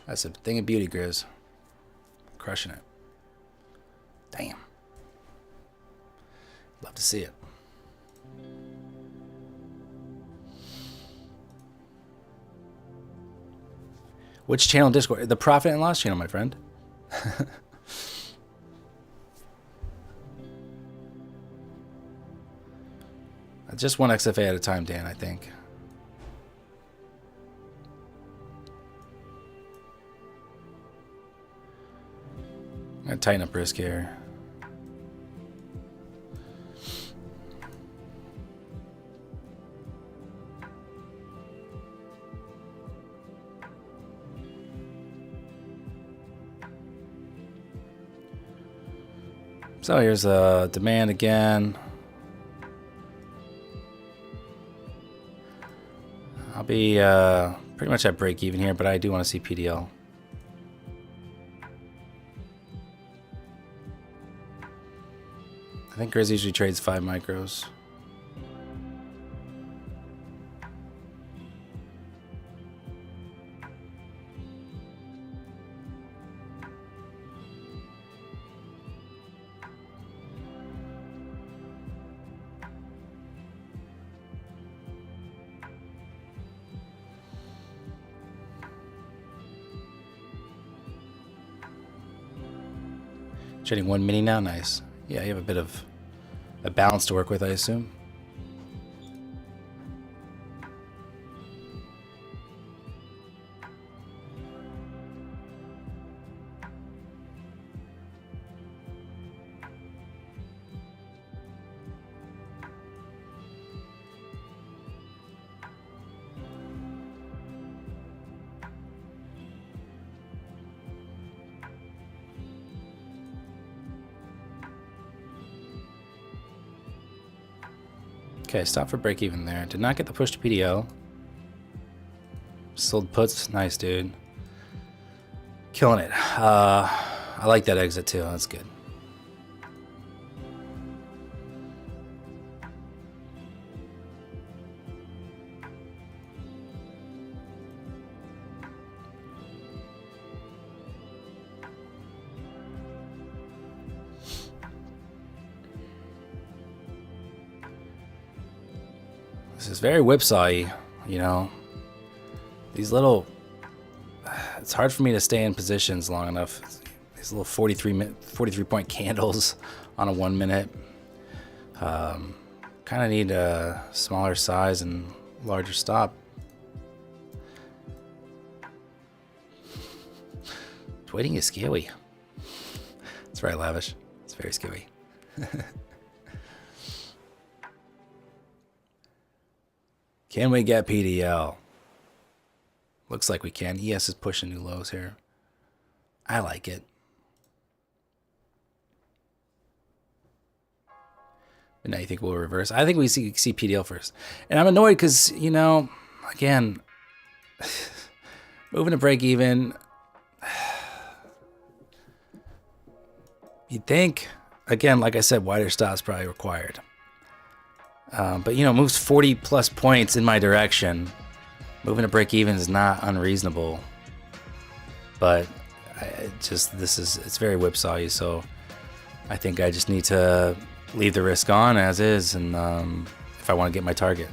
A: That's a thing of beauty, Grizz. Crushing it. Damn. Love to see it. Which channel in Discord? The profit and loss channel, my friend. Just one XFA at a time, Dan, I think. I'm gonna tighten up risk here. So here's a demand again. I'll be pretty much at break even here, but I do want to see PDL. I think Grizz usually trades 5 micros. Trading 1 mini now, nice. Yeah, you have a bit of a balance to work with, I assume. Okay, stop for break even there. Did not get the push to PDL. Sold puts. Nice, dude. Killing it. I like that exit too. That's good. This is very whipsaw-y, you know. These little... It's hard for me to stay in positions long enough. These little 43 point candles on a 1 minute. Kind of need a smaller size and larger stop. Waiting is scary. It's very lavish. It's very scary. Can we get PDL? Looks like we can. ES is pushing new lows here. I like it. But now you think we'll reverse? I think we see PDL first. And I'm annoyed because, you know, again, moving to break even. You'd think, again, like I said, wider stops probably required. But, you know, moves 40 plus points in my direction. Moving to break even is not unreasonable. But it's very whipsaw-y, so I think I just need to leave the risk on as is, and if I want to get my target.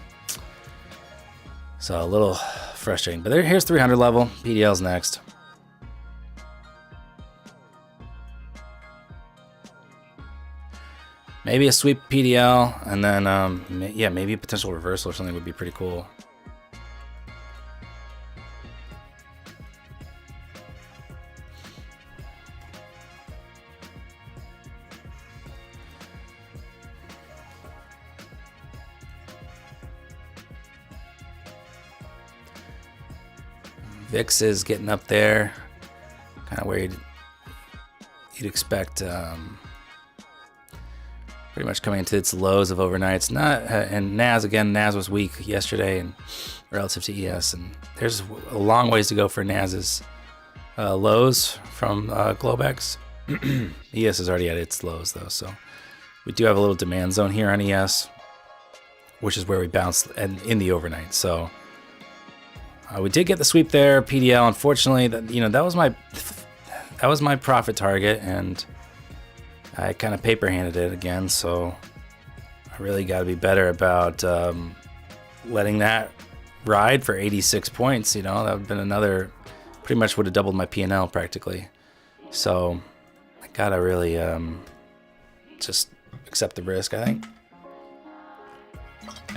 A: So a little frustrating. But here's 300 level. PDL's next. Maybe a sweep PDL, and then, yeah, maybe a potential reversal or something would be pretty cool. VIX is getting up there, kind of where you'd expect, pretty much coming into its lows of overnights. And NAS was weak yesterday and relative to ES, and there's a long ways to go for NAS's lows from Globex. ES is already at its lows though, so we do have a little demand zone here on ES, which is where we bounced and in the overnight. So we did get the sweep there, PDL. Unfortunately, that was my profit target, and I kind of paper handed it again. So I really got to be better about letting that ride for 86 points. You know, that would have been another, pretty much would have doubled my P&L practically. So I gotta really just accept the risk, I think,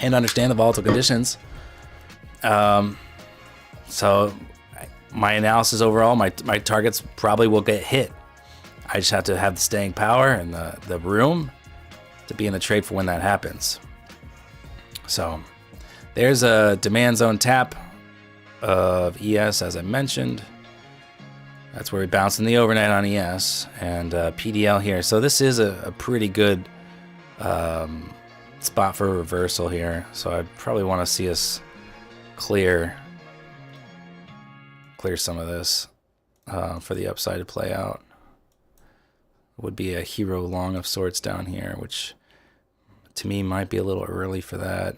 A: and understand the volatile conditions. So my analysis overall, my targets probably will get hit. I just have to have the staying power and the room to be in the trade for when that happens. So there's a demand zone tap of ES, as I mentioned. That's where we bounced in the overnight on ES, and PDL here. So this is a pretty good spot for a reversal here. So I'd probably want to see us clear some of this for the upside to play out. Would be a hero long of sorts down here, which to me might be a little early for that.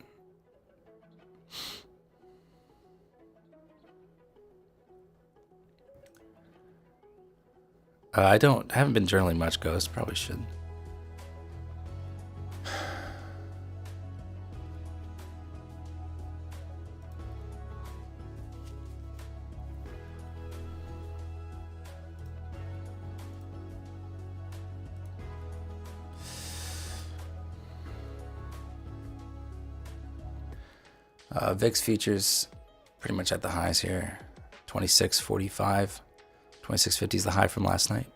A: I haven't been journaling much, Ghost. Probably should. VIX features pretty much at the highs here. 26.45, 26.50 is the high from last night.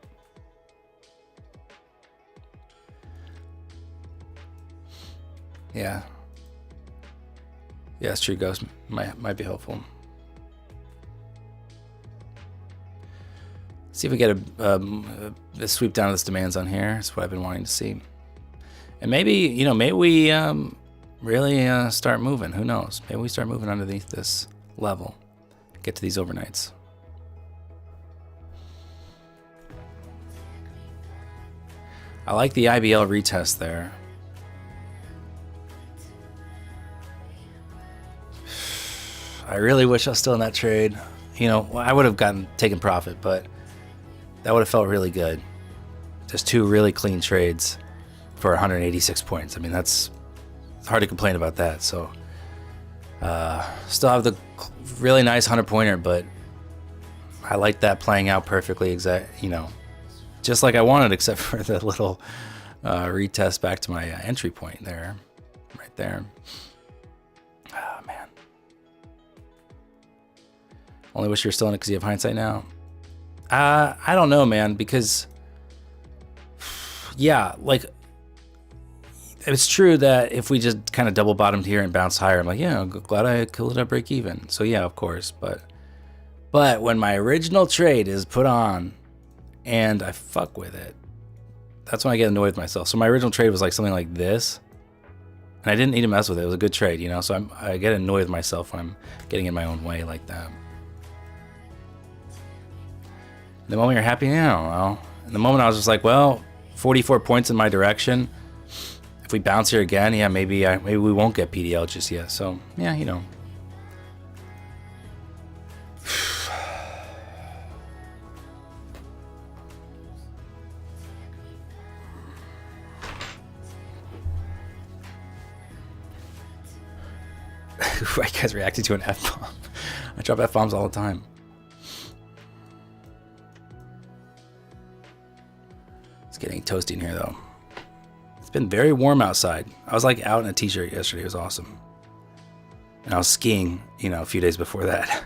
A: Yeah. Yeah, it's true, Ghost. Might be helpful. See if we get a sweep down of this demand zone here. That's what I've been wanting to see. And maybe we really start moving. Who knows? Maybe we start moving underneath this level. Get to these overnights. I like the IBL retest there. I really wish I was still in that trade. You know, I would have taken profit, but that would have felt really good. Just two really clean trades for 186 points. I mean, it's hard to complain about that. So still have the really nice 100-pointer, but I like that playing out perfectly, just like I wanted, except for the little retest back to my entry point there, right there. Oh, man. Only wish you were still in it because you have hindsight now. I don't know, man, because yeah, like, it's true that if we just kind of double bottomed here and bounced higher, I'm like, yeah, I'm glad I killed it at break even. So yeah, of course, but But when my original trade is put on and I fuck with it, that's when I get annoyed with myself. So my original trade was like something like this, and I didn't need to mess with it. It was a good trade, you know? So I get annoyed with myself when I'm getting in my own way like that. The moment you're happy, I don't know. In the moment I was just like, well, 44 points in my direction. If we bounce here again, yeah, maybe we won't get PDL just yet. So yeah, you know. Right, guys reacted to an F-bomb. I drop F-bombs all the time. It's getting toasty in here though. It's been very warm outside. I was like out in a t-shirt yesterday. It was awesome. And I was skiing, you know, a few days before that.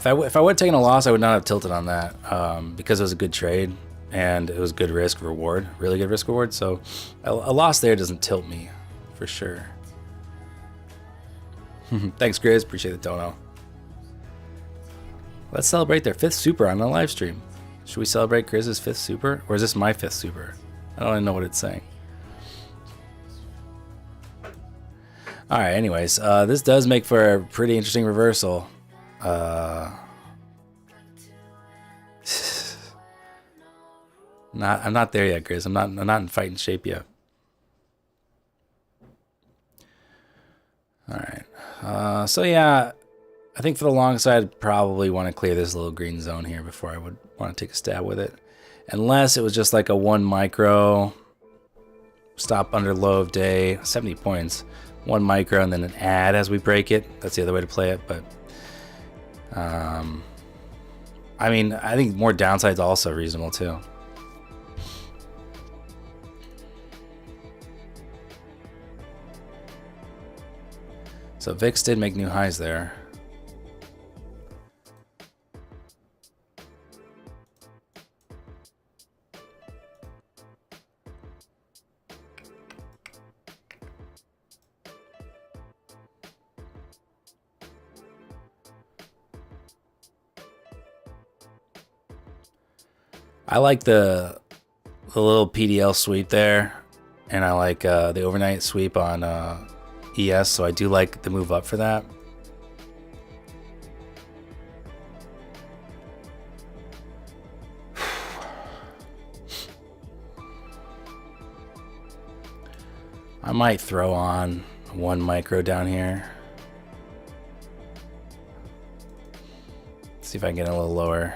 A: If I would have taken a loss, I would not have tilted on that because it was a good trade and it was good risk reward, really good risk reward. So a loss there doesn't tilt me for sure. Thanks, Grizz. Appreciate the dono. Let's celebrate their 5th super on the live stream. Should we celebrate Grizz's 5th super, or is this my 5th super? I don't even know what it's saying. All right. Anyways, this does make for a pretty interesting reversal. I'm not there yet, Grizz. I'm not in fighting shape yet. All right. So yeah, I think for the long side, I'd probably want to clear this little green zone here before I would want to take a stab with it, unless it was just like a 1 micro stop under low of day, 70 points, 1 micro, and then an add as we break it. That's the other way to play it, but. I mean, I think more downside's also reasonable too. So VIX did make new highs there. I like the little PDL sweep there, and I like the overnight sweep on ES, so I do like the move up for that. I might throw on 1 micro down here. See if I can get a little lower.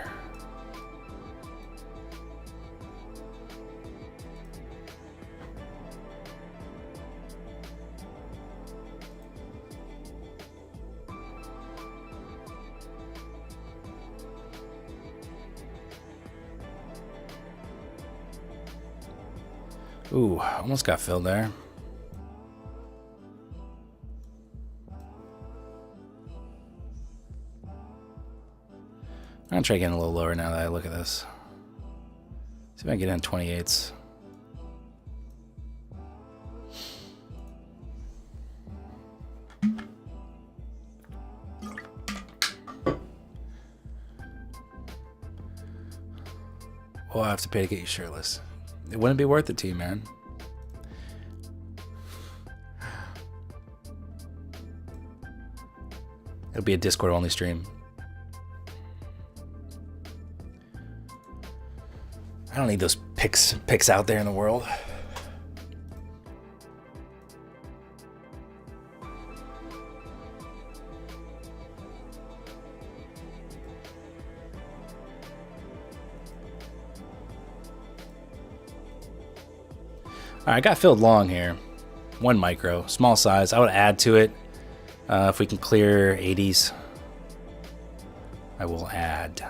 A: Ooh, almost got filled there. I'm gonna try getting a little lower now that I look at this. See if I can get in 28s. Well, I have to pay to get you shirtless. It wouldn't be worth it to you, man. It'll be a Discord only stream. I don't need those pics out there in the world. All right, I got filled long here. 1 micro, small size. I would add to it. If we can clear 80s, I will add.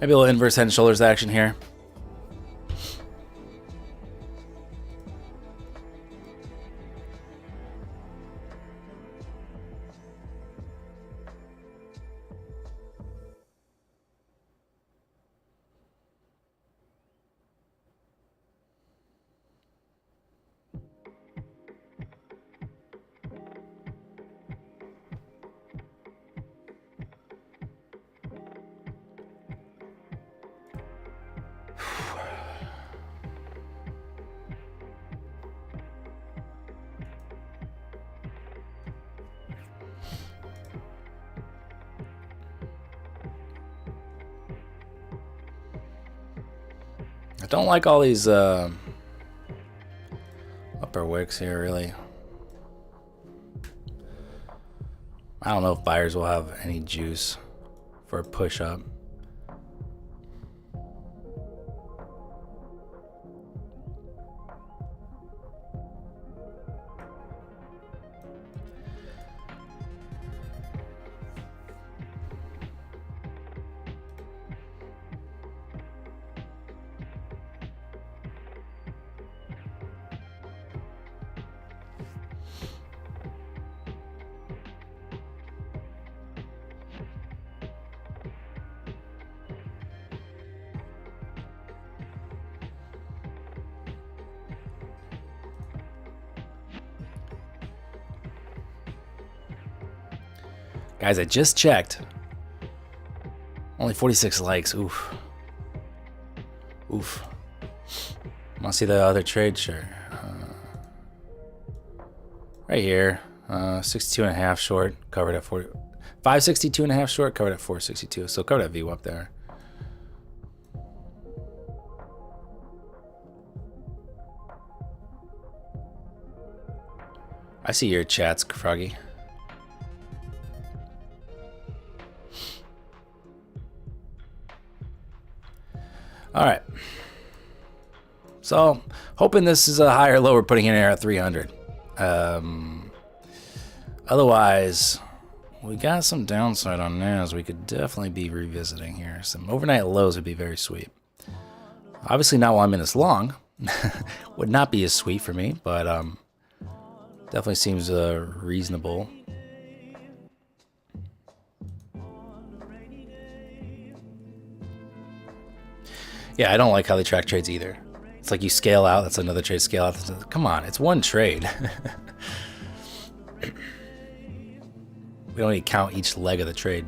A: Maybe a little inverse head and shoulders action here. I don't like all these upper wicks here, really. I don't know if buyers will have any juice for a push up. Guys, I just checked. Only 46 likes. Oof. Oof. Want to see the other trade? Sure. Right here. 62.5 short. Covered at 40. 562.5 short. Covered at 462. So covered at VWAP there. I see your chats, Froggy. All right. So, hoping this is a higher low. We're putting in here at 300. Otherwise, we got some downside on NAS. We could definitely be revisiting here. Some overnight lows would be very sweet. Obviously, not while I'm in this long. Would not be as sweet for me, but definitely seems reasonable. Yeah, I don't like how they track trades either. It's like you scale out, that's another trade, scale out. Come on, it's one trade. We don't need to count each leg of the trade.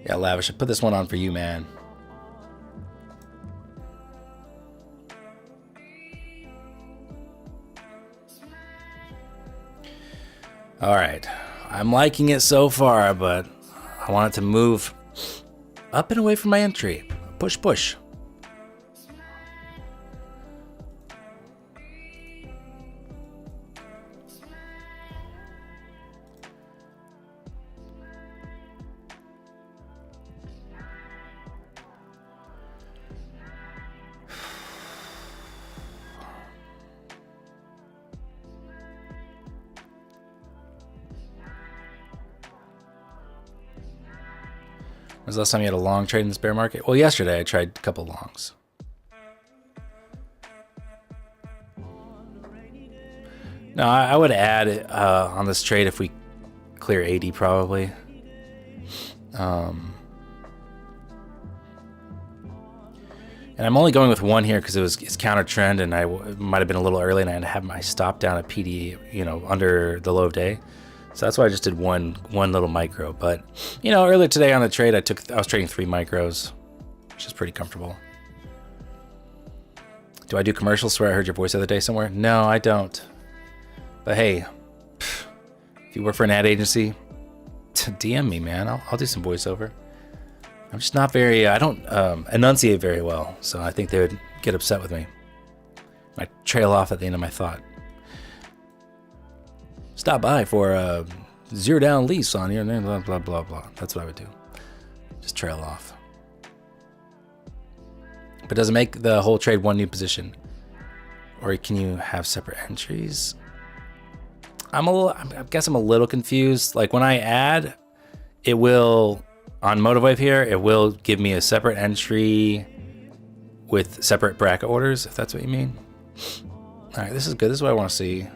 A: Yeah, Lavish, I put this one on for you, man. All right, I'm liking it so far, but I want it to move up and away from my entry. Push, push. When's the last time you had a long trade in this bear market? Well, yesterday I tried a couple longs. No, I would add on this trade if we clear 80 probably. And I'm only going with one here because it's counter trend, and I might have been a little early, and I had to have my stop down at PD, under the low of day. So that's why I just did one little micro. But earlier today on the trade, I was trading 3 micros, which is pretty comfortable. Do I do commercials? Swear I heard your voice the other day somewhere. No, I don't. But hey, if you work for an ad agency, DM me, man. I'll do some voiceover. I'm just not very. I don't enunciate very well, so I think they would get upset with me. I trail off at the end of my thought. Stop by for a 0 down lease on your name, blah, blah, blah, blah. That's what I would do. Just trail off. But does it make the whole trade one new position? Or can you have separate entries? I guess I'm a little confused. Like when I add, it will on Motivwave here, it will give me a separate entry with separate bracket orders, if that's what you mean. All right, this is good. This is what I want to see.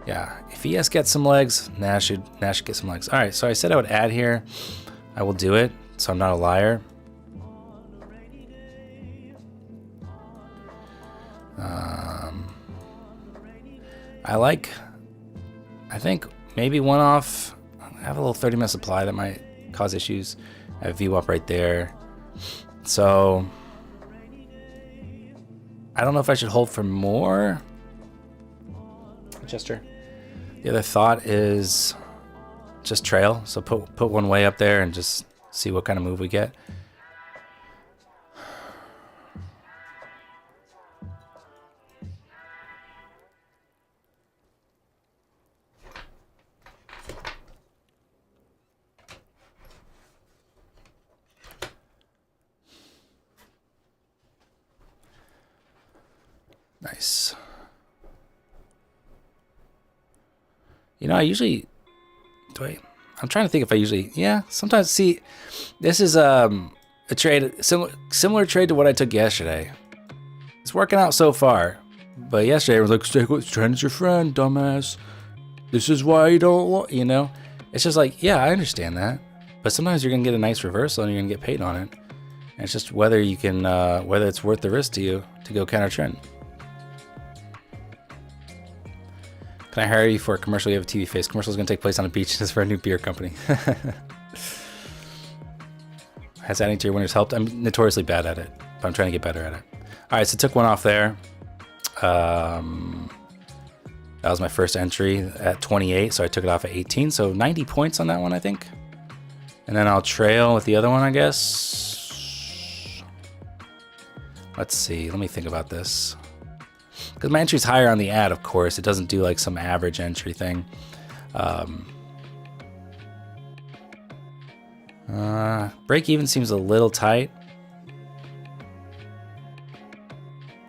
A: Yeah, if ES gets some legs, Nash should get some legs. All right, so I said I would add here. I will do it, so I'm not a liar. I think maybe one off. I have a little 30-minute supply that might cause issues. I have VWAP right there. So I don't know if I should hold for more. Chester. The other thought is just trail. So put one way up there and just see what kind of move we get. Nice. You know, I usually I'm trying to think if I usually, yeah, sometimes. See, this is a trade, similar trade to what I took yesterday. It's working out so far, but yesterday I was like, trend's your friend, dumbass. This is why you don't, you know. It's just like, yeah, I understand that, but sometimes you're gonna get a nice reversal and you're gonna get paid on it, and it's just whether you can, whether it's worth the risk to you to go counter trend. Can I hire you for a commercial? You have a TV face. Commercial is going to take place on a beach. This is for a new beer company. Has adding to your winners helped? I'm notoriously bad at it, but I'm trying to get better at it. All right, so took one off there. That was my first entry at 28, so I took it off at 18. So 90 points on that one, I think. And then I'll trail with the other one, I guess. Let's see. Let me think about this. Because my entry's higher on the ad, of course. It doesn't do like some average entry thing. Break even seems a little tight.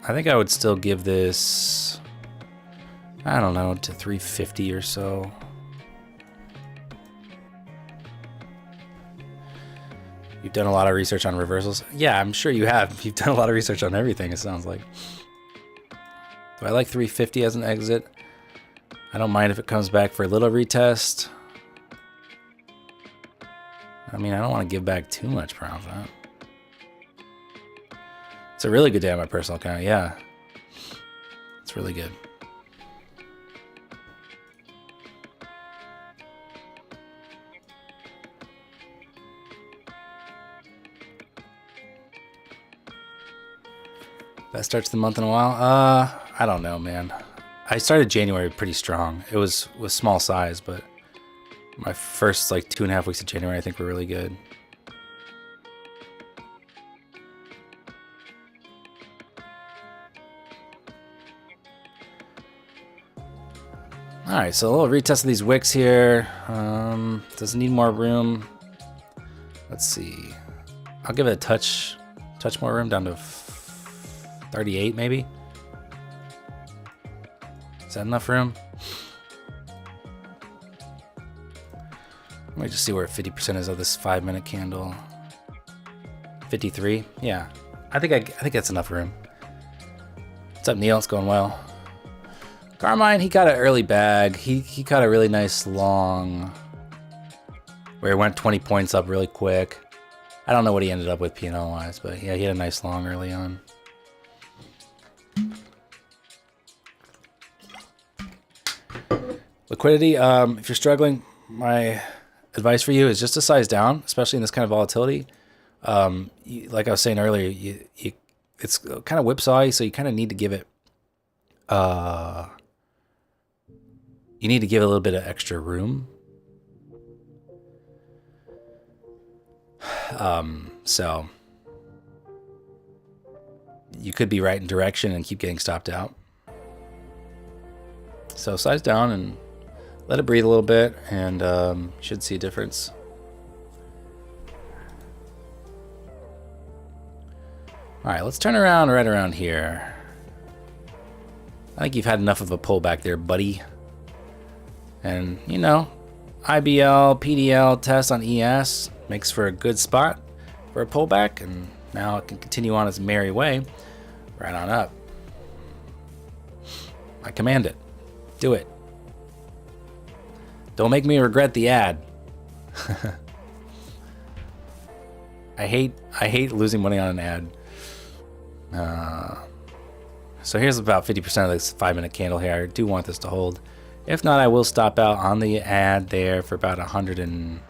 A: I think I would still give this, I don't know, to 350 or so. You've done a lot of research on reversals. Yeah, I'm sure you have. You've done a lot of research on everything, it sounds like. I like 350 as an exit. I don't mind if it comes back for a little retest. I mean, I don't want to give back too much per ounce. Right? It's a really good day on my personal account. Yeah, it's really good. Best start to the month in a while. I don't know, man. I started January pretty strong. It was with small size, but my first like 2.5 weeks of January, I think, were really good. All right, so a little retest of these wicks here. Does it need more room? Let's see. I'll give it a touch more room, down to 38 maybe. Is that enough room? Let me just see where 50% is of this 5-minute candle. 53. Yeah, I think that's enough room. What's up, Neil? It's going well. Carmine, he got an early bag. He caught a really nice long, where he went 20 points up really quick. I don't know what he ended up with P&L wise, but yeah, he had a nice long early on. Liquidity, if you're struggling, my advice for you is just to size down, especially in this kind of volatility. Like I was saying earlier, it's kind of whipsawy, so you kind of need to give it, you need to give it a little bit of extra room. So you could be right in direction and keep getting stopped out. So size down and let it breathe a little bit, and you should see a difference. All right, let's turn around right around here. I think you've had enough of a pullback there, buddy. And, you know, IBL, PDL test on ES makes for a good spot for a pullback, and now it can continue on its merry way right on up. I command it. Do it. Don't make me regret the ad. I hate losing money on an ad. So here's about 50% of this 5-minute candle here. I do want this to hold. If not, I will stop out on the ad there for about $105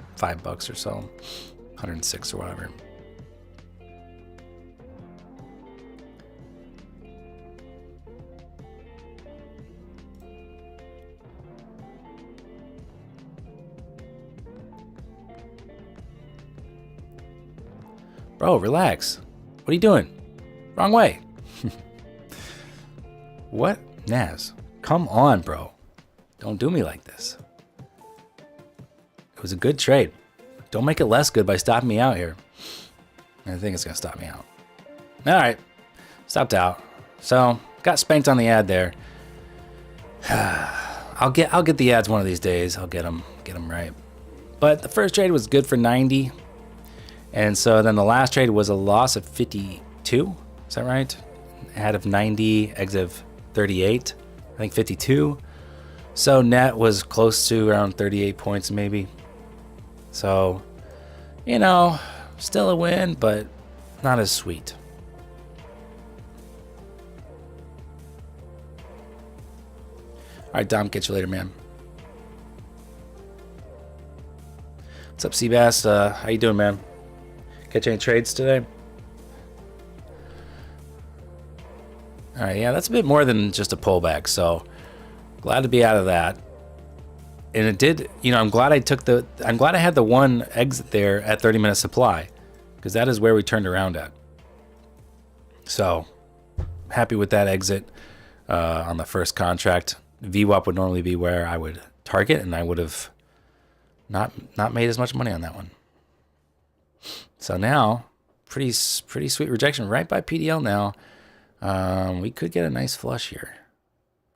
A: or so, 106 or whatever. Bro, relax. What are you doing? Wrong way. What? Naz, come on, bro. Don't do me like this. It was a good trade. Don't make it less good by stopping me out here. I think it's gonna stop me out. All right, stopped out. So got spanked on the ad there. I'll get the ads one of these days. I'll get them right. But the first trade was good for 90. And so then the last trade was a loss of 52. Is that right? Ad of 90, exit of 38. I think 52. So net was close to around 38 points maybe. So, you know, still a win, but not as sweet. All right, Dom, catch you later, man. What's up, Seabass? How you doing, man? Catch any trades today? All right, yeah, that's a bit more than just a pullback, so glad to be out of that. And it did, you know, I'm glad I had the one exit there at 30-minute supply, because that is where we turned around at. So happy with that exit on the first contract. VWAP would normally be where I would target, and I would have not made as much money on that one. So now, pretty sweet rejection right by PDL now. We could get a nice flush here.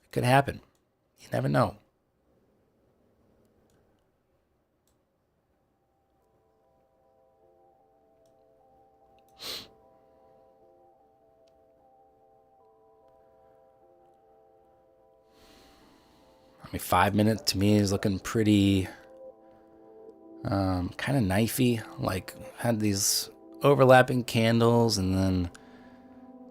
A: It could happen. You never know. I mean, 5 minutes to me is looking pretty kind of knifey. Like, had these overlapping candles and then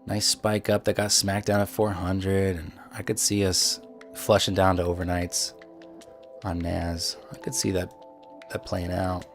A: nice spike up that got smacked down at 400, and I could see us flushing down to overnights on Naz. I could see that playing out.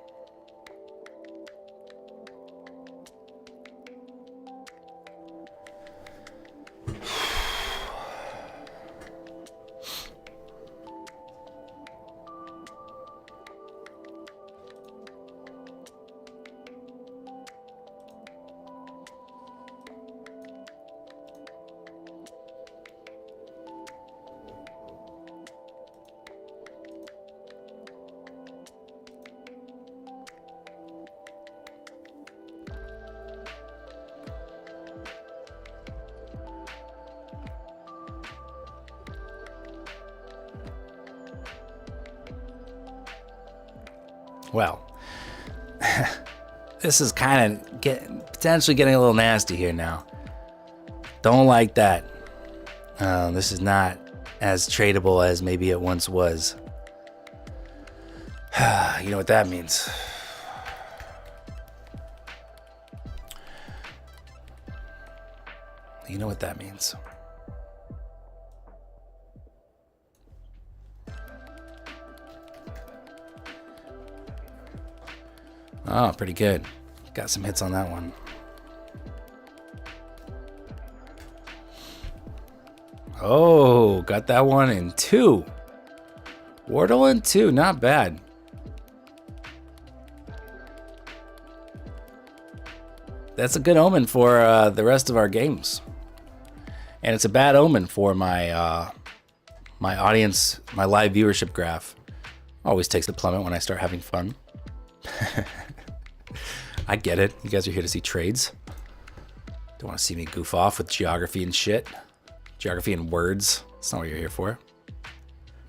A: Well, this is kind of potentially getting a little nasty here now. Don't like that. This is not as tradable as maybe it once was. You know what that means. You know what that means. Oh, pretty good. Got some hits on that one. Oh, got that one in 2. Wardle in 2, not bad. That's a good omen for the rest of our games. And it's a bad omen for my my audience, my live viewership graph. Always takes a plummet when I start having fun. I get it. You guys are here to see trades. Don't want to see me goof off with geography and shit. Geography and words. That's not what you're here for.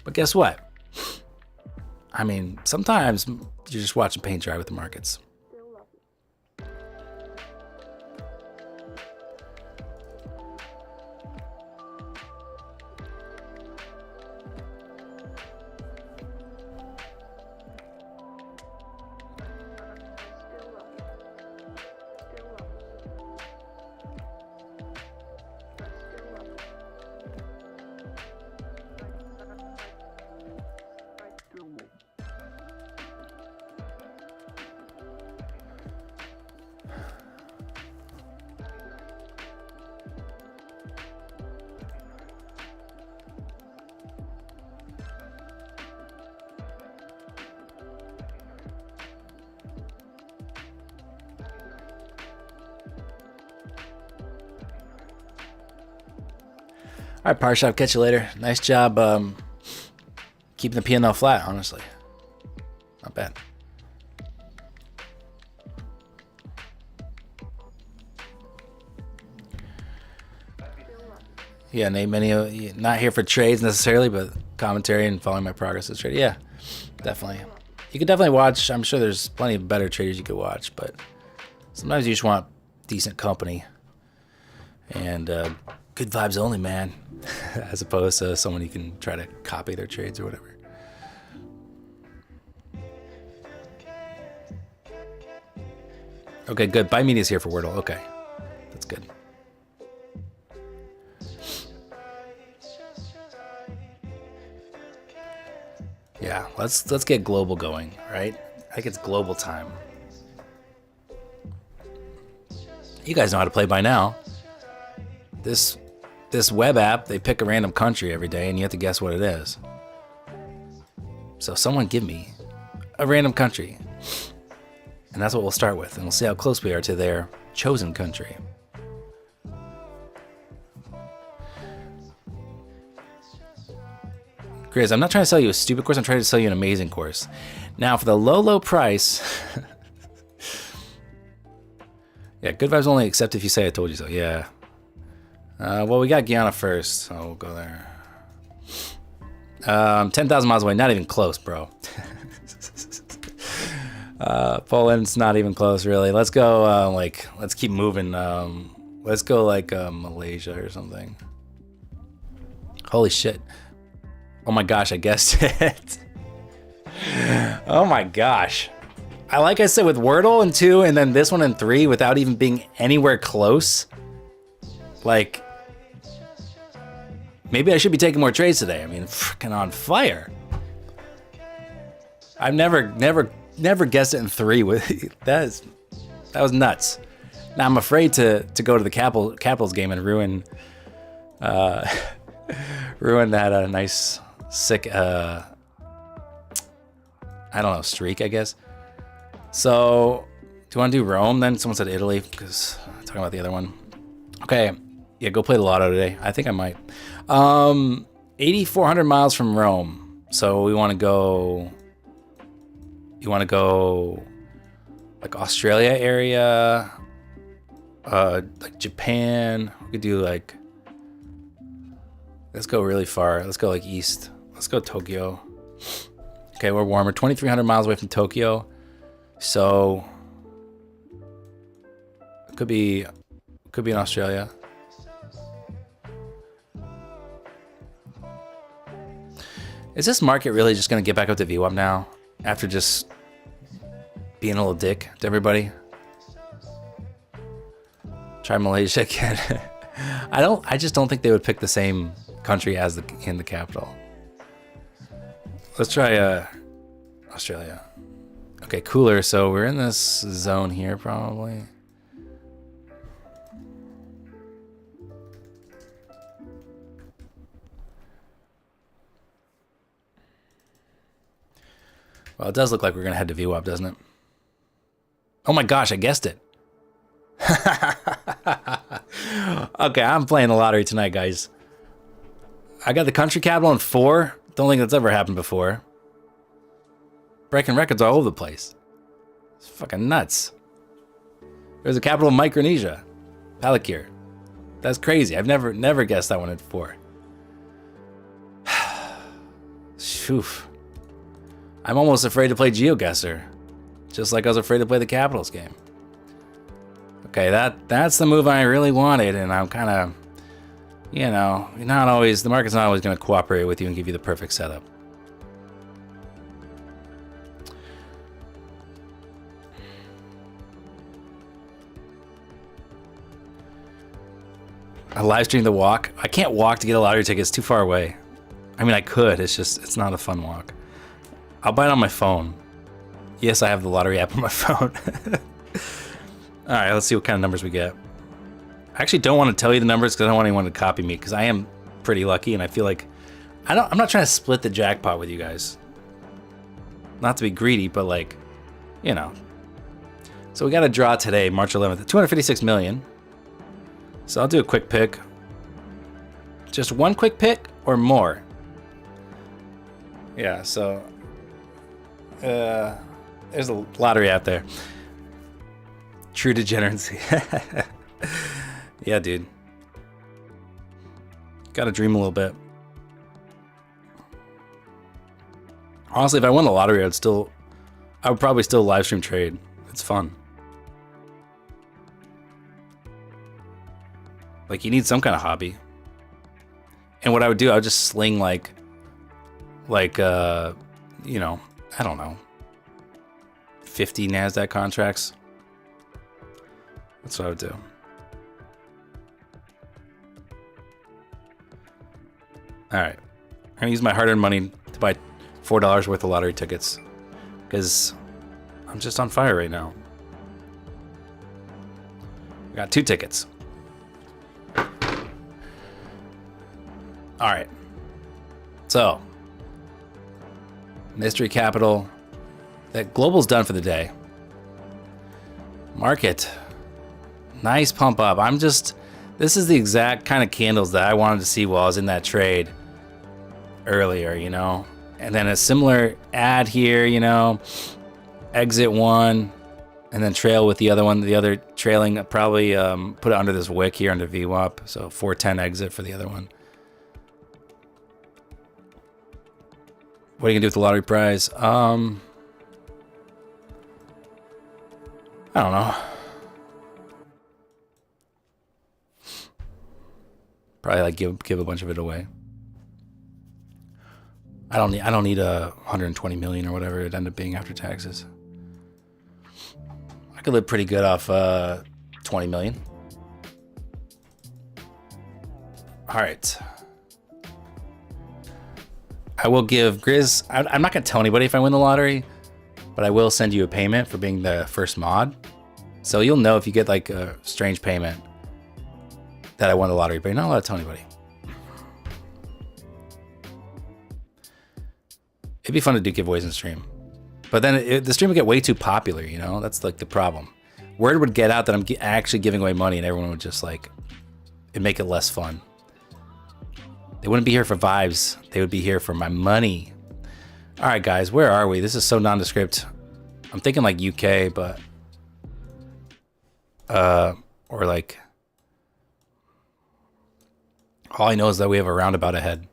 A: But guess what? I mean, sometimes you're just watching paint dry with the markets. All right, Parshop, catch you later. Nice job keeping the P&L flat, honestly. Not bad. Yeah, Nate, many not here for trades necessarily, but commentary and following my progress as a trader. Yeah, definitely. You could definitely watch. I'm sure there's plenty of better traders you could watch, but sometimes you just want decent company and good vibes only, man. As opposed to someone you can try to copy their trades or whatever. Okay, good. Buy media's here for Wordle. Okay, that's good. Yeah, let's get global going, right? I think it's global time. You guys know how to play by now. This web app, they pick a random country every day and you have to guess what it is. So someone give me a random country. And that's what we'll start with. And we'll see how close we are to their chosen country. Grizz, I'm not trying to sell you a stupid course. I'm trying to sell you an amazing course. Now, for the low price... yeah, good vibes only except if you say I told you so. Yeah. Well, we got Guyana first, so we'll go there. 10,000 miles away. Not even close, bro. Poland's not even close, really. Let's go, let's keep moving. Let's go, Malaysia or something. Holy shit. Oh my gosh, I guessed it. Oh my gosh. Like I said, with Wordle in 2 and then this one in 3 without even being anywhere close. Like, maybe I should be taking more trades today. I mean, freaking on fire. I've never guessed it in 3 with that was nuts. Now I'm afraid to go to the Capitals game and ruin that nice sick I don't know, streak, I guess. So do you want to do Rome then? Someone said Italy because I'm talking about the other one. Okay, yeah, go play the lotto today. I think I might. 8,400 miles from Rome. So we want to go. You want to go like Australia area, like Japan. We could do like. Let's go really far. Let's go like east. Let's go Tokyo. Okay, we're warmer. 2,300 miles away from Tokyo. So it could be in Australia. Is this market really just gonna get back up to VWAP now after just being a little dick to everybody? Try Malaysia again. I just don't think they would pick the same country as in the capital. Let's try Australia. Okay, cooler. So we're in this zone here probably. Well, it does look like we're gonna head to VWAP, doesn't it? Oh my gosh, I guessed it. Okay, I'm playing the lottery tonight, guys. I got the country capital in 4. Don't think that's ever happened before. Breaking records all over the place. It's fucking nuts. There's a capital of Micronesia. Palikir. That's crazy. I've never guessed that one in 4. Shoof. I'm almost afraid to play Geoguessr. Just like I was afraid to play the Capitals game. Okay, that's the move I really wanted, and I'm kind of, you know, not always, the market's not always going to cooperate with you and give you the perfect setup. I live streamed the walk. I can't walk to get a lottery ticket. It's too far away. I mean, I could. It's just, it's not a fun walk. I'll buy it on my phone. Yes, I have the lottery app on my phone. All right, let's see what kind of numbers we get. I actually don't want to tell you the numbers because I don't want anyone to copy me because I am pretty lucky and I feel like I'm not trying to split the jackpot with you guys. Not to be greedy, but like, you know. So we got a draw today, March 11th, 256 million. So I'll do a quick pick. Just one quick pick or more? Yeah, so there's a lottery out there. True degeneracy. Yeah, dude. Gotta dream a little bit. Honestly, if I won the lottery, I would probably still live stream trade. It's fun. Like, you need some kind of hobby. And what I would do, I would just sling like, you know, I don't know, 50 NASDAQ contracts. That's what I would do. All right, I'm gonna use my hard-earned money to buy $4 worth of lottery tickets because I'm just on fire right now. I got 2 tickets. All right. So, Mystery Capital. That global's done for the day. Market. Nice pump up. This is the exact kind of candles that I wanted to see while I was in that trade earlier, you know? And then a similar ad here, you know? Exit one, and then trail with the other one. The other trailing, probably put it under this wick here under VWAP. So 410 exit for the other one. What are you gonna do with the lottery prize? I don't know. Probably like give a bunch of it away. I don't need 120 million or whatever it ended up being after taxes. I could live pretty good off 20 million. All right. I will give Grizz. I'm not gonna tell anybody if I win the lottery, but I will send you a payment for being the first mod. So you'll know if you get like a strange payment that I won the lottery, but you're not allowed to tell anybody. It'd be fun to do giveaways in stream. But then the stream would get way too popular, you know? That's like the problem. Word would get out that I'm actually giving away money and everyone would just like, it'd make it less fun. They wouldn't be here for vibes. They would be here for my money. All right, guys, where are we? This is so nondescript. I'm thinking like UK, but, or like, all I know is that we have a roundabout ahead.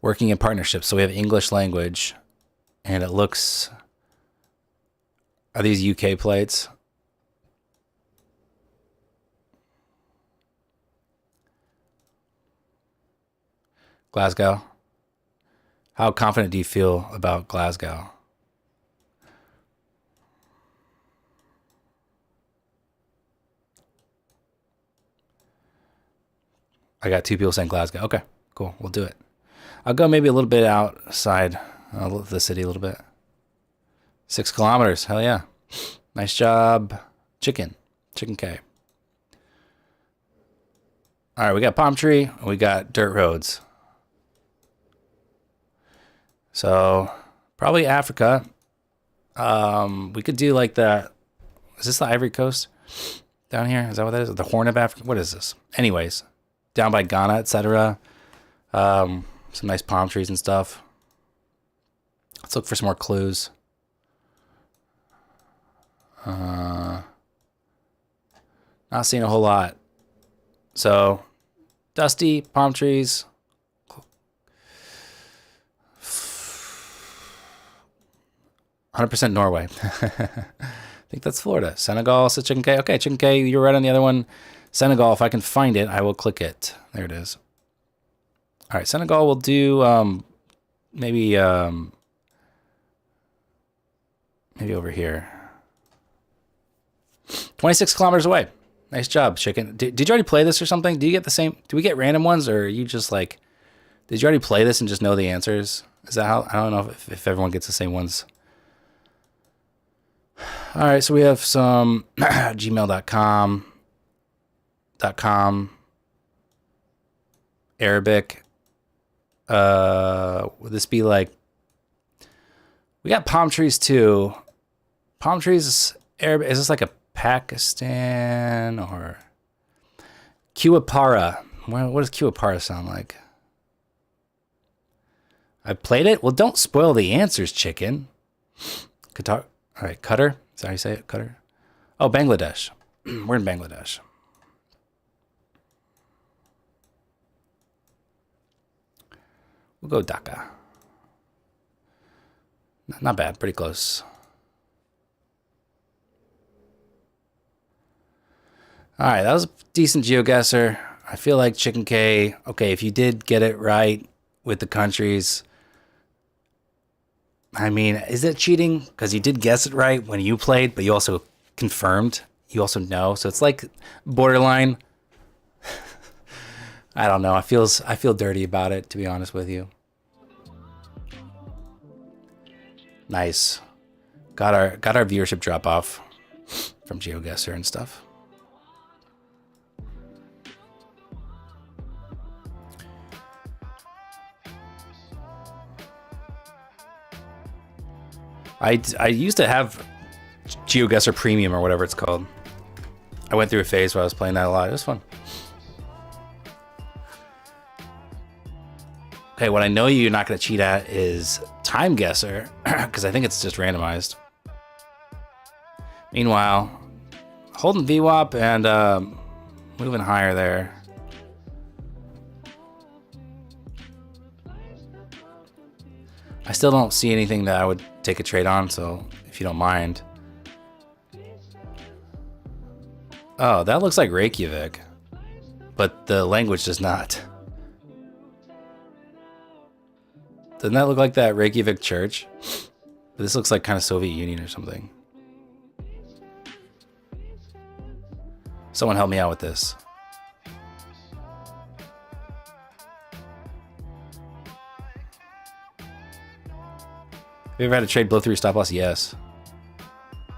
A: Working in partnerships. So we have English language and it looks, are these UK plates? Glasgow. How confident do you feel about Glasgow? I got 2 people saying Glasgow. Okay, cool. We'll do it. I'll go maybe a little bit outside the city a little bit. 6 kilometers. Hell yeah. Nice job. Chicken K. All right, we got palm tree. We got dirt roads. So probably Africa. We could do like the, is this the Ivory Coast down here? Is that what that is? The Horn of Africa? What is this? Anyways, down by Ghana, etc. Some nice palm trees and stuff. Let's look for some more clues. Not seeing a whole lot. So, dusty, palm trees. 100% Norway. I think that's Florida. Senegal, so Chicken K. Okay, Chicken K, you're right on the other one. Senegal, if I can find it, I will click it. There it is. All right, Senegal will do maybe maybe over here. 26 kilometers away. Nice job, Chicken. Did you already play this or something? Do you get the same? Do we get random ones, or are you just like, did you already play this and just know the answers? Is that how? I don't know if everyone gets the same ones. All right, so we have some gmail.com, Arabic. Would this be like, we got palm trees too. Palm trees, Arabic, is this like a Pakistan or Kiwapara? What does Kiwapara sound like? I played it? Well, don't spoil the answers, Chicken. Qatar. All right, Qatar. Is that how you say it? Qatar? Oh, Bangladesh. We're in Bangladesh. We'll go Dhaka. Not bad. Pretty close. All right, that was a decent Geoguessr. I feel like Chicken K. Okay, if you did get it right with the countries, I mean, is it cheating? Because you did guess it right when you played, but you also confirmed. You also know. So it's like borderline. I don't know. I feel dirty about it, to be honest with you. Nice. Got our viewership drop off from Geoguessr and stuff. I used to have Geoguessr Premium or whatever it's called. I went through a phase where I was playing that a lot. It was fun. Okay, what I know you're not going to cheat at is TimeGuessr, because I think it's just randomized. Meanwhile, holding VWAP and moving higher there. I still don't see anything that I would take a trade on, so if you don't mind. Oh, that looks like Reykjavik, but the language does not. Doesn't that look like that Reykjavik church? But this looks like kind of Soviet Union or something. Someone help me out with this. Have you ever had a trade blow through your stop loss? Yes.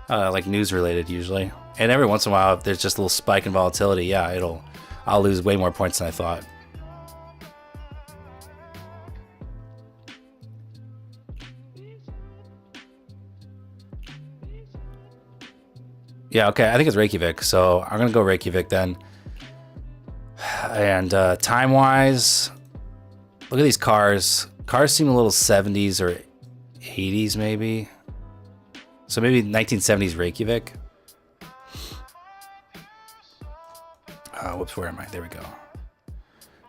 A: Like news related usually. And every once in a while, if there's just a little spike in volatility, yeah, I'll lose way more points than I thought. Yeah, okay, I think it's Reykjavik, so I'm gonna go Reykjavik then. And time-wise, look at these cars. Cars seem a little 70s or 80s maybe. So maybe 1970s Reykjavik. Whoops, where am I? There we go.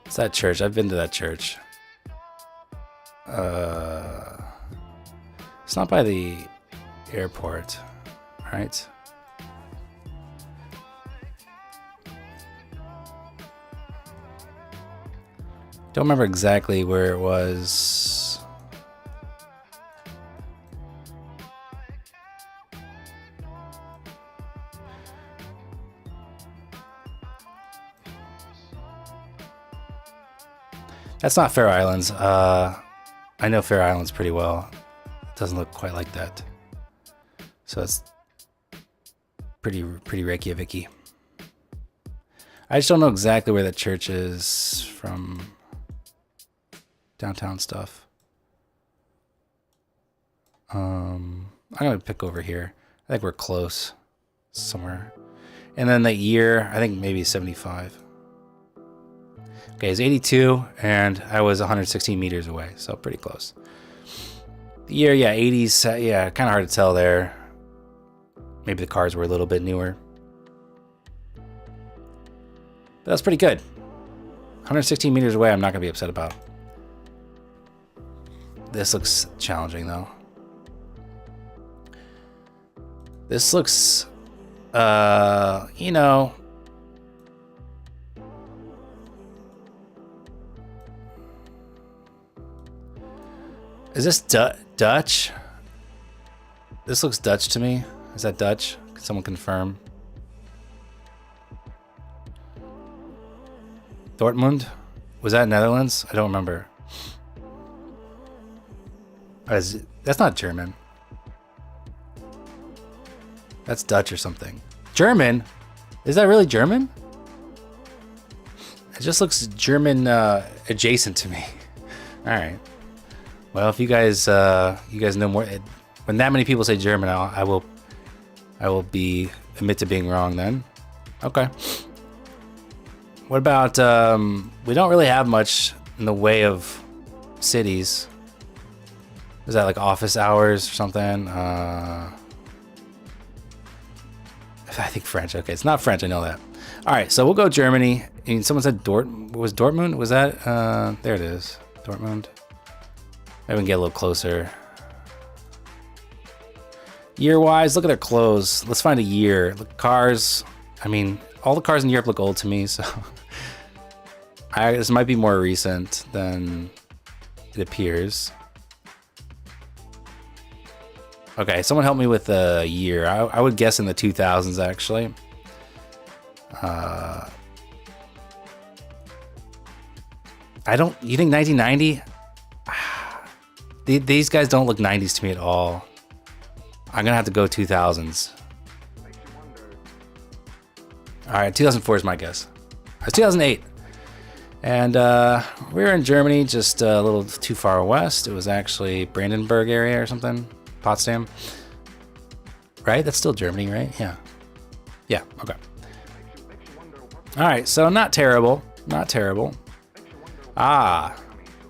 A: It's that church. I've been to that church. It's not by the airport, right? Don't remember exactly where it was. That's not Faroe Islands. I know Faroe Islands pretty well. It doesn't look quite like that. So it's pretty Reykjavik-y. I just don't know exactly where that church is from downtown stuff. I'm gonna pick over here. I think we're close somewhere. And then the year, I think maybe 75. Okay, it's 82, and I was 116 meters away, so pretty close. The year, yeah, 80s, yeah, kind of hard to tell there. Maybe the cars were a little bit newer. But that's pretty good. 116 meters away, I'm not going to be upset about. This looks challenging, though. This looks, you know, is this Dutch? This looks Dutch to me. Is that Dutch? Can someone confirm? Dortmund? Was that Netherlands? I don't remember. That's not German. That's Dutch or something. German? Is that really German? It just looks German adjacent to me. All right. Well, if you guys know more, when that many people say German, I will admit to being wrong then. Okay. What about we don't really have much in the way of cities. Is that like office hours or something? I think French. Okay, it's not French. I know that. All right, so we'll go Germany. And someone said was Dortmund? Was that? There it is. Dortmund. Maybe we can get a little closer. Year-wise, look at their clothes. Let's find a year. Look, cars. I mean, all the cars in Europe look old to me, so this might be more recent than it appears. Okay, someone help me with the year. I would guess in the 2000s, actually. You think 1990? These guys don't look 90s to me at all. I'm gonna have to go 2000s. All right, 2004 is my guess. It's 2008. And we were in Germany, just a little too far west. It was actually Brandenburg area or something. Potsdam. Right? That's still Germany, right? Yeah. Yeah, okay. All right, so not terrible. Not terrible. Ah,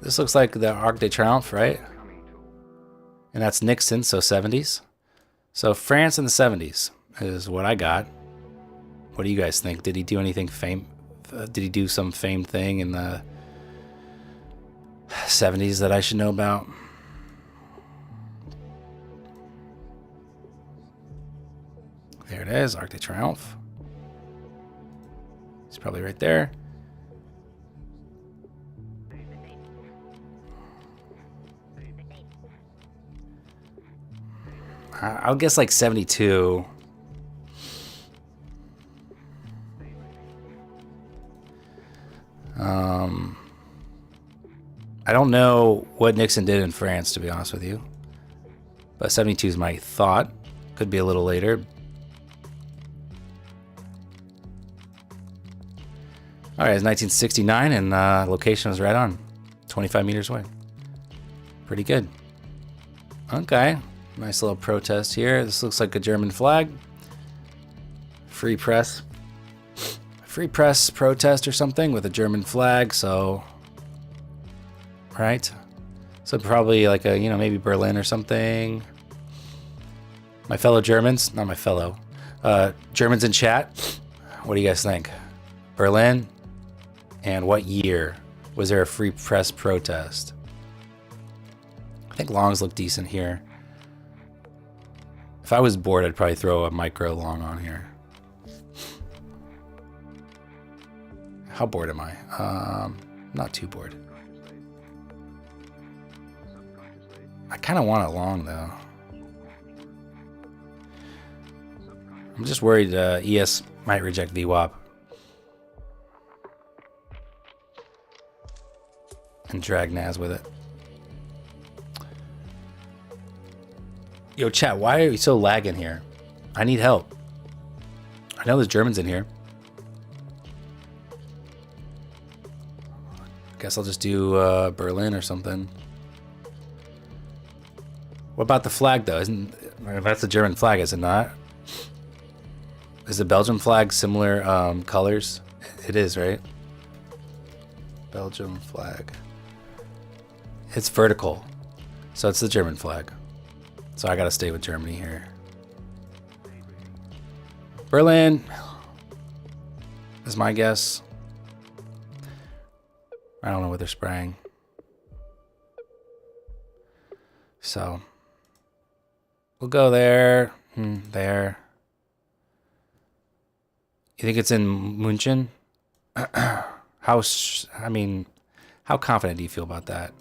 A: this looks like the Arc de Triomphe, right? And that's Nixon, so 70s. So France in the 70s is what I got. What do you guys think? Did he do anything did he do some famed thing in the 70s that I should know about? There it is, Arc de Triomphe. It's probably right there. I'll guess like 72. I don't know what Nixon did in France, to be honest with you. But 72 is my thought. Could be a little later. All right, it's 1969, and location was right on. 25 meters away. Pretty good. Okay. Nice little protest here. This looks like a German flag. Free press. Free press protest or something with a German flag, so... Right? So probably like a, maybe Berlin or something. My fellow Germans, not my fellow, Germans in chat, what do you guys think? Berlin? And what year was there a free press protest? I think longs look decent here. If I was bored, I'd probably throw a micro long on here. How bored am I? Not too bored. I kind of want it long, though. I'm just worried ES might reject VWAP. And drag NAS with it. Yo, chat, why are you so lagging here? I need help. I know there's Germans in here. Guess I'll just do Berlin or something. What about the flag, though? That's the German flag, is it not? Is the Belgian flag similar colors? It is, right? Belgium flag. It's vertical, so it's the German flag. So I gotta stay with Germany here. Berlin is my guess. I don't know what they're spraying. So we'll go there. There. You think it's in München? I mean, how confident do you feel about that?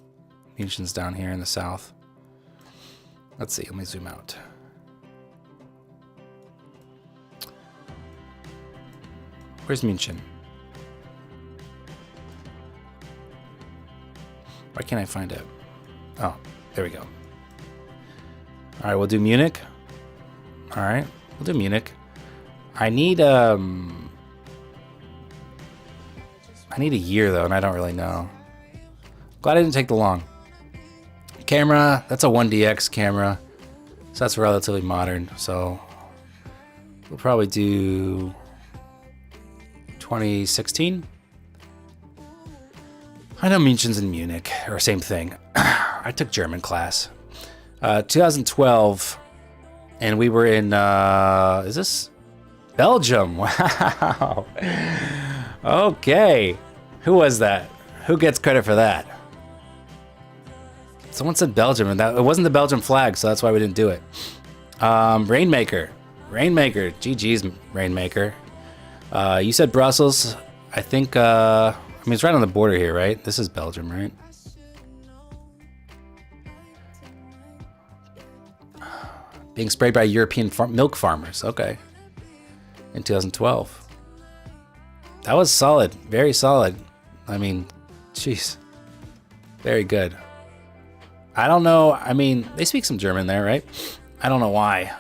A: München's down here in the south. Let's see. Let me zoom out. Where's München? Why can't I find it? Oh, there we go. All right, we'll do Munich. All right, we'll do Munich. I need a year though, and I don't really know. Glad I didn't take the long. Camera, that's a 1DX camera, so that's relatively modern. So we'll probably do 2016. I know München's in Munich, or same thing. I took German class. 2012, and we were in, is this Belgium? Wow. Okay. Who was that? Who gets credit for that? Someone said Belgium, and that it wasn't the Belgian flag, so that's why we didn't do it. Rainmaker. GG's Rainmaker. You said Brussels. I think, I mean, it's right on the border here, right? This is Belgium, right? Being sprayed by European milk farmers. Okay. In 2012. That was solid. Very solid. I mean, jeez. Very good. I don't know. I mean, they speak some German there, right? I don't know why.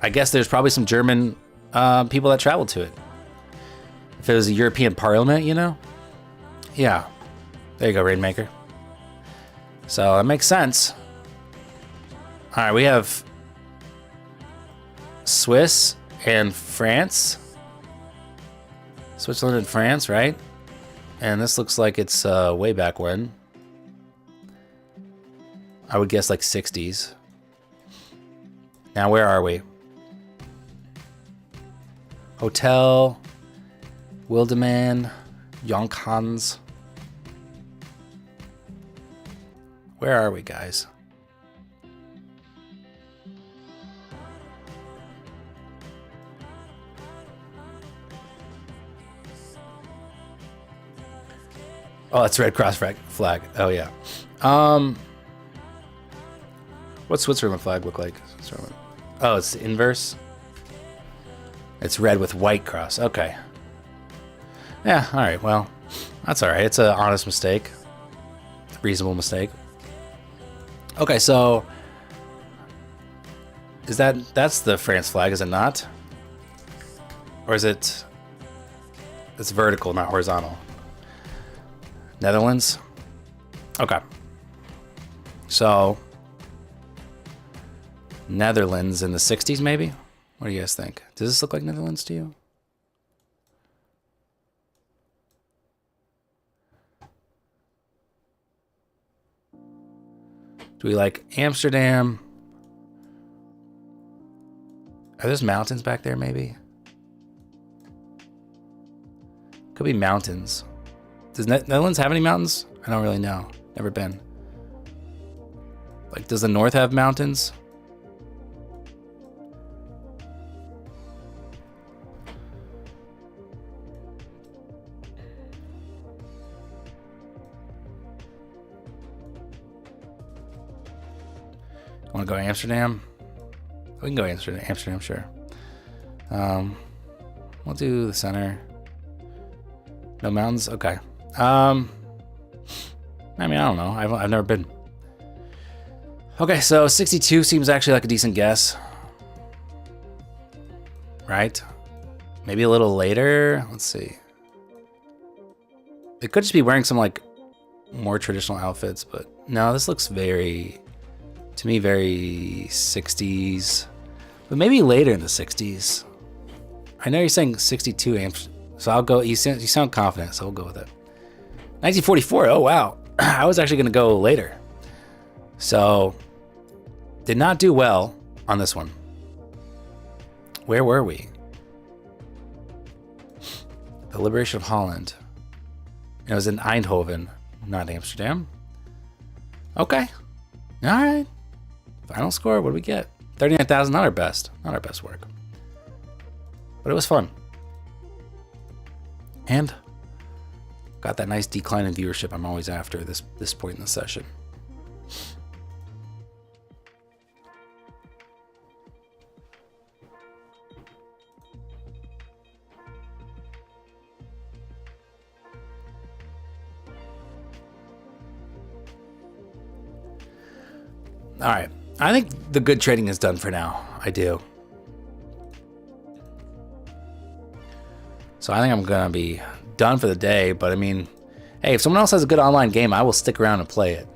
A: I guess there's probably some German people that travel to it. If it was a European parliament, you know? Yeah. There you go, Rainmaker. So that makes sense. All right, we have Swiss and France. Switzerland and France, right? And this looks like it's way back when. I would guess like 60s. Now, where are we? Hotel, Wildeman, Jonkhans. Where are we, guys? Oh, that's Red Cross flag. Oh, yeah. What's Switzerland flag look like? Switzerland. Oh, it's the inverse. It's red with white cross. Okay. Yeah, all right. Well, that's all right. It's an honest mistake. A reasonable mistake. Okay, so is that's the France flag, is it not? Or is it, it's vertical, not horizontal? Netherlands? Okay. So, Netherlands in the 60s, maybe? What do you guys think? Does this look like Netherlands to you? Do we like Amsterdam? Are there mountains back there, maybe? Could be mountains. Does Netherlands have any mountains? I don't really know. Never been. Like, does the north have mountains? Want to go to Amsterdam? We can go to Amsterdam, sure. We'll do the center. No mountains? Okay. I mean, I don't know. I've never been. Okay, so 62 seems actually like a decent guess. Right? Maybe a little later. Let's see. It could just be wearing some, like, more traditional outfits, but no, this looks very, to me, very 60s. But maybe later in the 60s. I know you're saying 62 amps, so I'll go. You sound confident, so we'll go with it. 1944. Oh wow, I was actually gonna go later. So did not do well on this one. Where were we? The liberation of Holland. It was in Eindhoven, not Amsterdam. Okay. All right. Final score. What do we get? 39,000, not our best work, but it was fun. And got that nice decline in viewership I'm always after this point in the session. All right, I think the good trading is done for now. I do. So I think I'm gonna be done for the day, but I mean, hey, if someone else has a good online game, I will stick around and play it.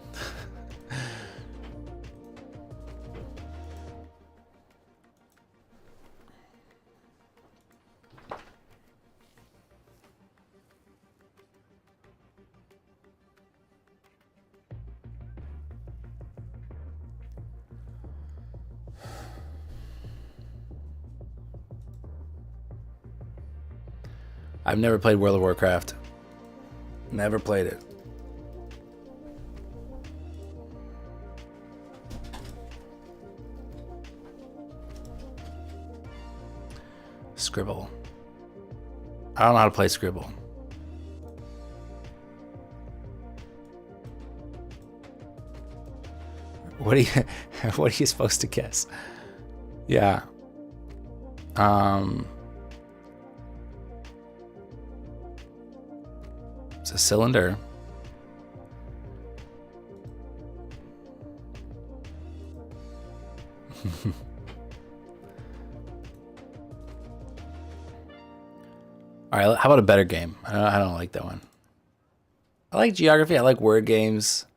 A: I've never played World of Warcraft. Never played it. Scribble. I don't know how to play Scribble. What are you what are you supposed to guess? Yeah. It's a cylinder. All right, how about a better game? I don't like that one. I like geography. I like word games.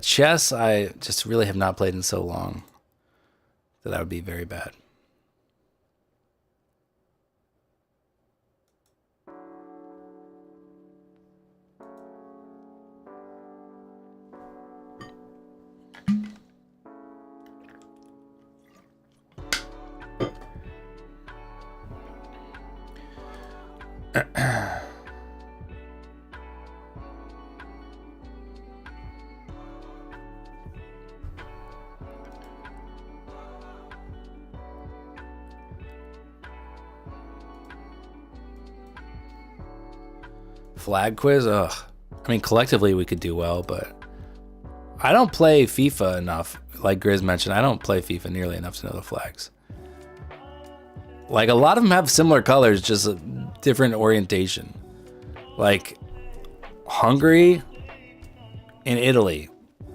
A: Chess, I just really have not played in so long that would be very bad. Flag quiz? Ugh. I mean, collectively we could do well, but I don't play FIFA enough. Like Grizz mentioned, I don't play FIFA nearly enough to know the flags. Like, a lot of them have similar colors, just a different orientation. Like, Hungary and Italy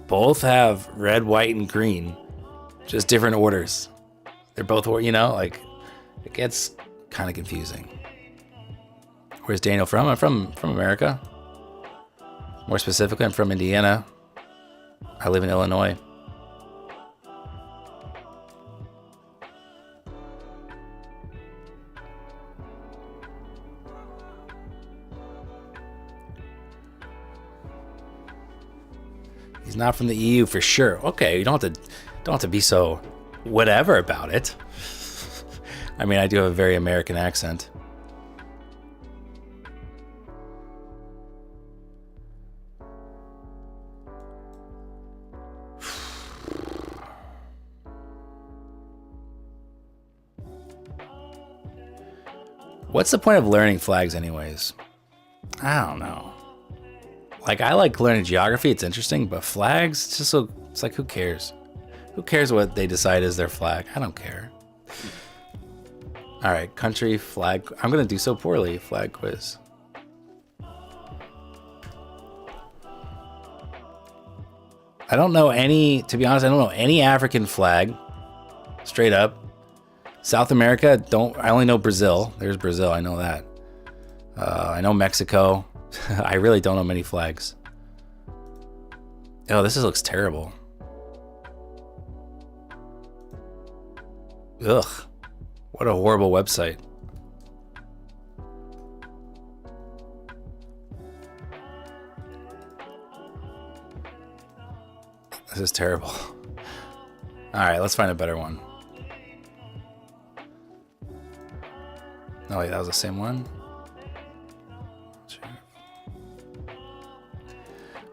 A: both have red, white, and green, just different orders. They're both, you know, like, it gets kind of confusing. Where's Daniel from? I'm from America. More specifically, I'm from Indiana. I live in Illinois. He's not from the EU for sure. Okay, you don't have to be so whatever about it. I mean, I do have a very American accent. What's the point of learning flags anyways? I don't know. Like, I like learning geography, it's interesting, but flags, it's just so, it's like, who cares? Who cares what they decide is their flag? I don't care. All right, country, flag. I'm gonna do so poorly, flag quiz. I don't know any, to be honest, I don't know any African flag, straight up. South America, I only know Brazil. There's Brazil, I know that. I know Mexico. I really don't know many flags. Oh, this looks terrible. Ugh, what a horrible website. This is terrible. All right, let's find a better one. Oh wait, that was the same one?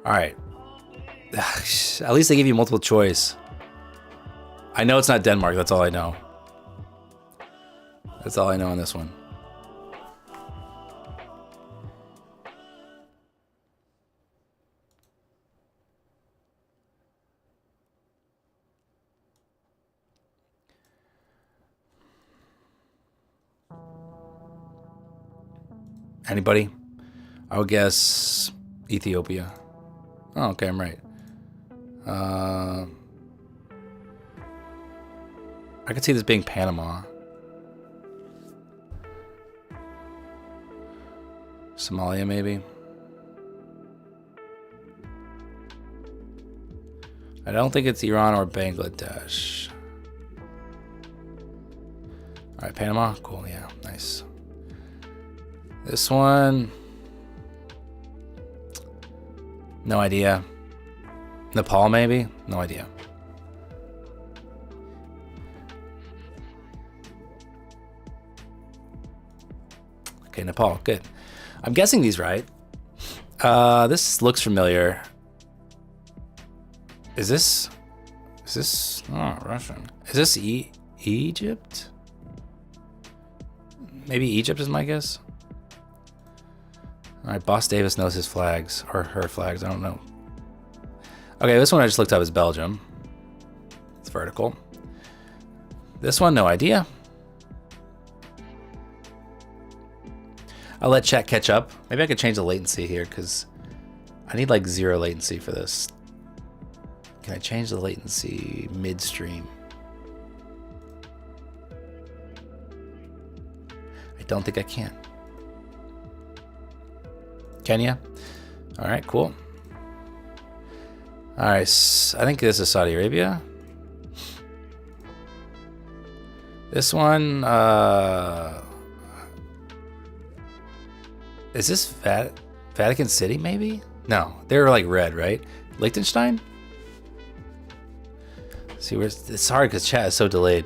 A: All right. At least they give you multiple choice. I know it's not Denmark. That's all I know. That's all I know on this one. Anybody? I would guess Ethiopia. Oh, okay, I'm right. I could see this being Panama. Somalia, maybe. I don't think it's Iran or Bangladesh. All right, Panama. Cool, yeah, nice. This one, no idea. Nepal, maybe? No idea. Okay, Nepal, good. I'm guessing these right. This looks familiar. Is this oh, Russian? Is this Egypt? Maybe Egypt is my guess. All right, Boss Davis knows his flags, or her flags, I don't know. Okay, this one I just looked up is Belgium. It's vertical. This one, no idea. I'll let chat catch up. Maybe I could change the latency here because I need like 0 latency for this. Can I change the latency midstream? I don't think I can. Can ya? All right, cool. All right, I think this is Saudi Arabia. This one, is this Vatican City, maybe? No, they're like red, right? Liechtenstein? See, it's hard because chat is so delayed.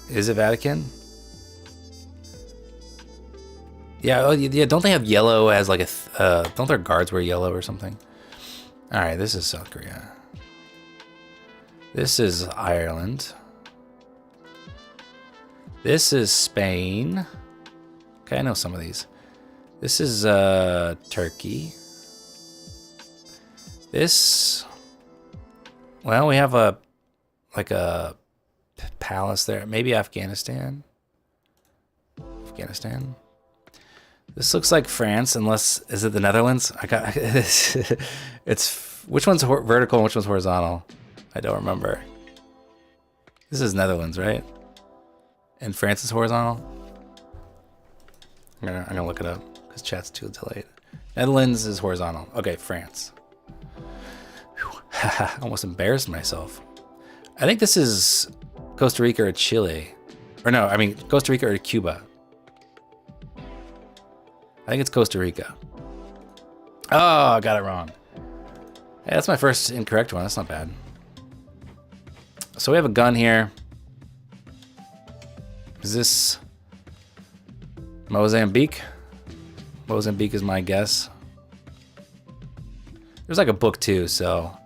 A: Is it Vatican? Yeah, oh, yeah. Don't they have yellow as like a? Don't their guards wear yellow or something? All right, this is South Korea. This is Ireland. This is Spain. Okay, I know some of these. This is Turkey. This, well, we have a palace there. Maybe Afghanistan. Afghanistan. This looks like France, unless is it the Netherlands? I got it's which one's vertical and which one's horizontal? I don't remember. This is Netherlands, right? And France is horizontal. I'm gonna look it up because chat's too delayed. Netherlands is horizontal. Okay, France. Almost embarrassed myself. I think this is Costa Rica or Chile. Or no, I mean Costa Rica or Cuba. I think it's Costa Rica. Oh, I got it wrong. Hey, that's my first incorrect one. That's not bad. So we have a gun here. Is this Mozambique? Mozambique is my guess. There's like a book too, so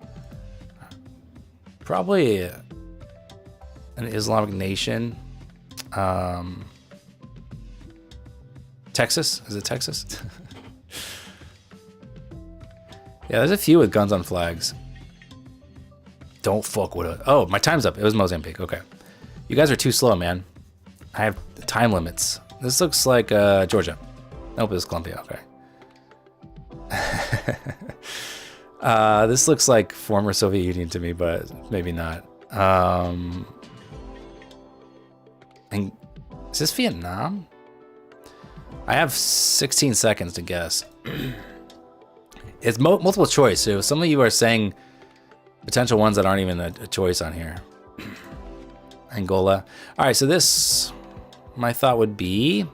A: probably an Islamic nation. Texas? Is it Texas? Yeah, there's a few with guns on flags. Don't fuck with it. Oh, my time's up. It was Mozambique. Okay. You guys are too slow, man. I have time limits. This looks like Georgia. Nope, it was Colombia. Okay. This looks like former Soviet Union to me, but maybe not. And is this Vietnam? I have 16 seconds to guess. It's multiple choice, so some of you are saying potential ones that aren't even a choice on here. Angola. All right, so this, my thought would be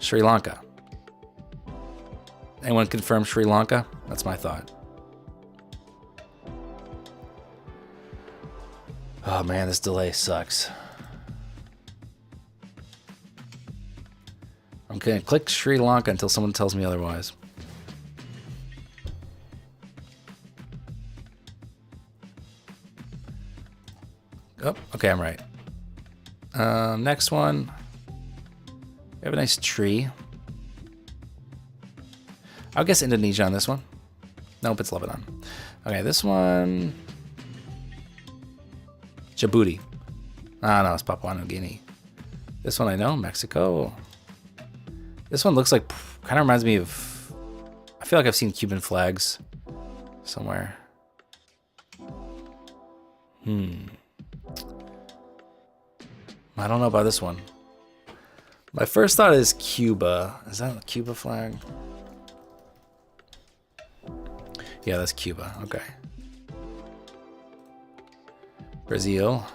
A: Sri Lanka. Anyone confirm Sri Lanka? That's my thought. Oh man, this delay sucks. I'm gonna click Sri Lanka until someone tells me otherwise. Okay, I'm right. Next one. We have a nice tree. I'll guess Indonesia on this one. Nope, it's Lebanon. Okay, this one. Djibouti. Ah, no, it's Papua New Guinea. This one I know, Mexico. This one looks like, kind of reminds me of, I feel like I've seen Cuban flags somewhere. I don't know about this one. My first thought is Cuba. Is that a Cuba flag? Yeah, that's Cuba. Okay. Brazil.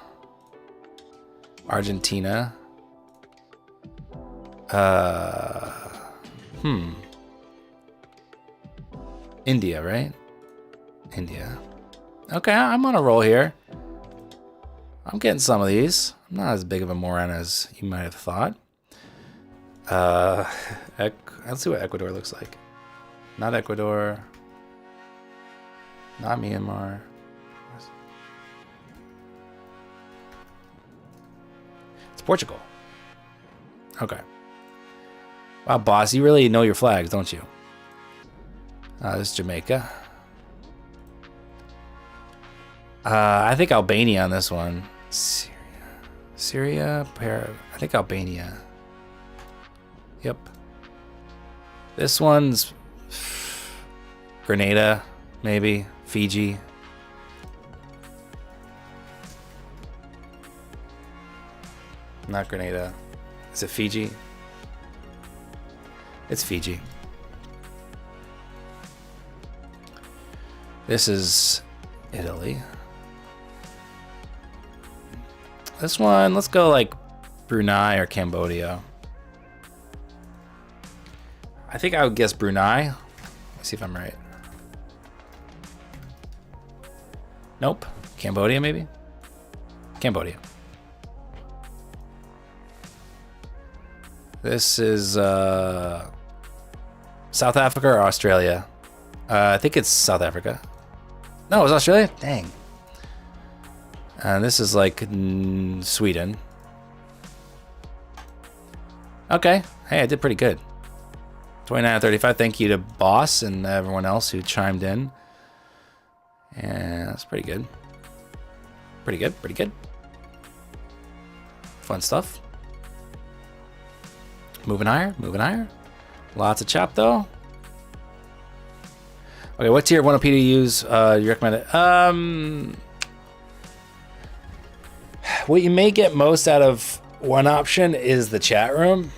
A: Argentina. India, right? India. Okay, I'm on a roll here. I'm getting some of these. I'm not as big of a moron as you might have thought. Let's see what Ecuador looks like. Not Ecuador. Not Myanmar. It's Portugal. Okay. Wow, boss, you really know your flags, don't you? This is Jamaica. I think Albania on this one. Syria, I think Albania. Yep. This one's Grenada, maybe. Fiji. Not Grenada. Is it Fiji? It's Fiji. This is Italy. This one, let's go like Brunei or Cambodia. I think I would guess Brunei. Let's see if I'm right. Nope. Cambodia, maybe? Cambodia. This is South Africa or Australia? I think it's South Africa. No, it was Australia? Dang. And this is like Sweden. Okay. Hey, I did pretty good. 29 out of 35. Thank you to Boss and everyone else who chimed in. And that's pretty good. Pretty good, pretty good. Fun stuff. Moving higher, moving higher. Lots of chop though. Okay, what tier of 1OP do you use? You recommend it? What you may get most out of one option is the chat room.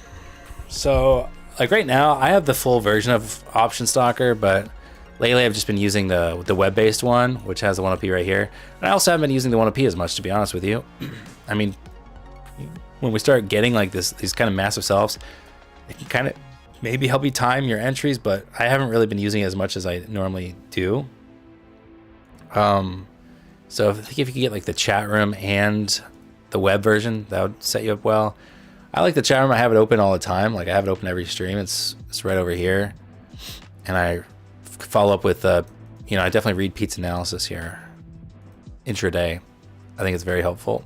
A: So, like right now, I have the full version of Option Stalker, but lately I've just been using the web-based one, which has the 1OP right here. And I also haven't been using the 1OP as much, to be honest with you. I mean, when we start getting like these kind of massive sell-offs, it can kind of maybe help you time your entries, but I haven't really been using it as much as I normally do. So I think if you could get like the chat room and the web version, that would set you up well. I like the chat room. I have it open all the time. Like I have it open every stream. It's right over here. And I follow up with, I definitely read Pete's analysis here intraday. I think it's very helpful.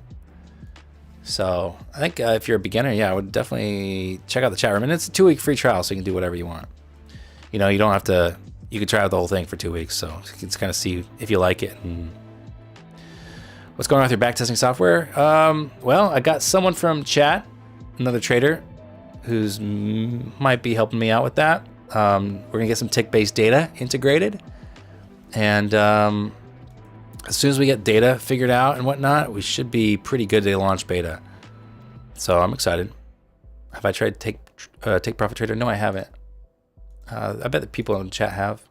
A: So I think if you're a beginner, I would definitely check out the chat room. And it's a 2-week free trial, so you can do whatever you want. You don't have to, you can try out the whole thing for 2 weeks. So you can just kind of see if you like it. And what's going on with your backtesting software? Well, I got someone from chat, another trader, who's might be helping me out with that. We're gonna get some tick-based data integrated. And as soon as we get data figured out and whatnot, we should be pretty good to launch beta. So I'm excited. Have I tried Take Profit Trader? No, I haven't. I bet the people in the chat have.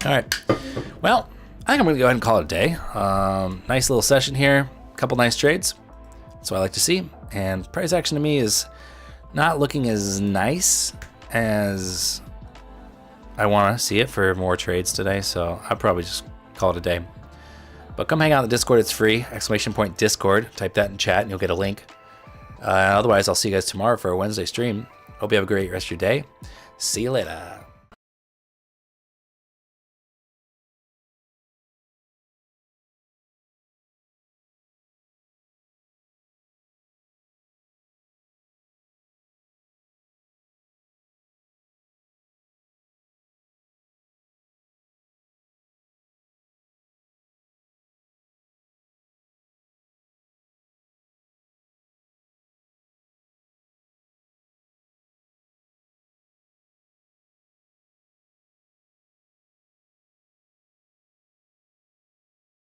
A: All right. Well, I think I'm gonna go ahead and call it a day. Nice little session here. A couple nice trades. That's what I like to see. And price action to me is not looking as nice as I want to see it for more trades today, so I'll probably just call it a day. But come hang out in the Discord, it's free, !Discord, type that in chat and you'll get a link. Otherwise, I'll see you guys tomorrow for a Wednesday stream. Hope you have a great rest of your day. See you later.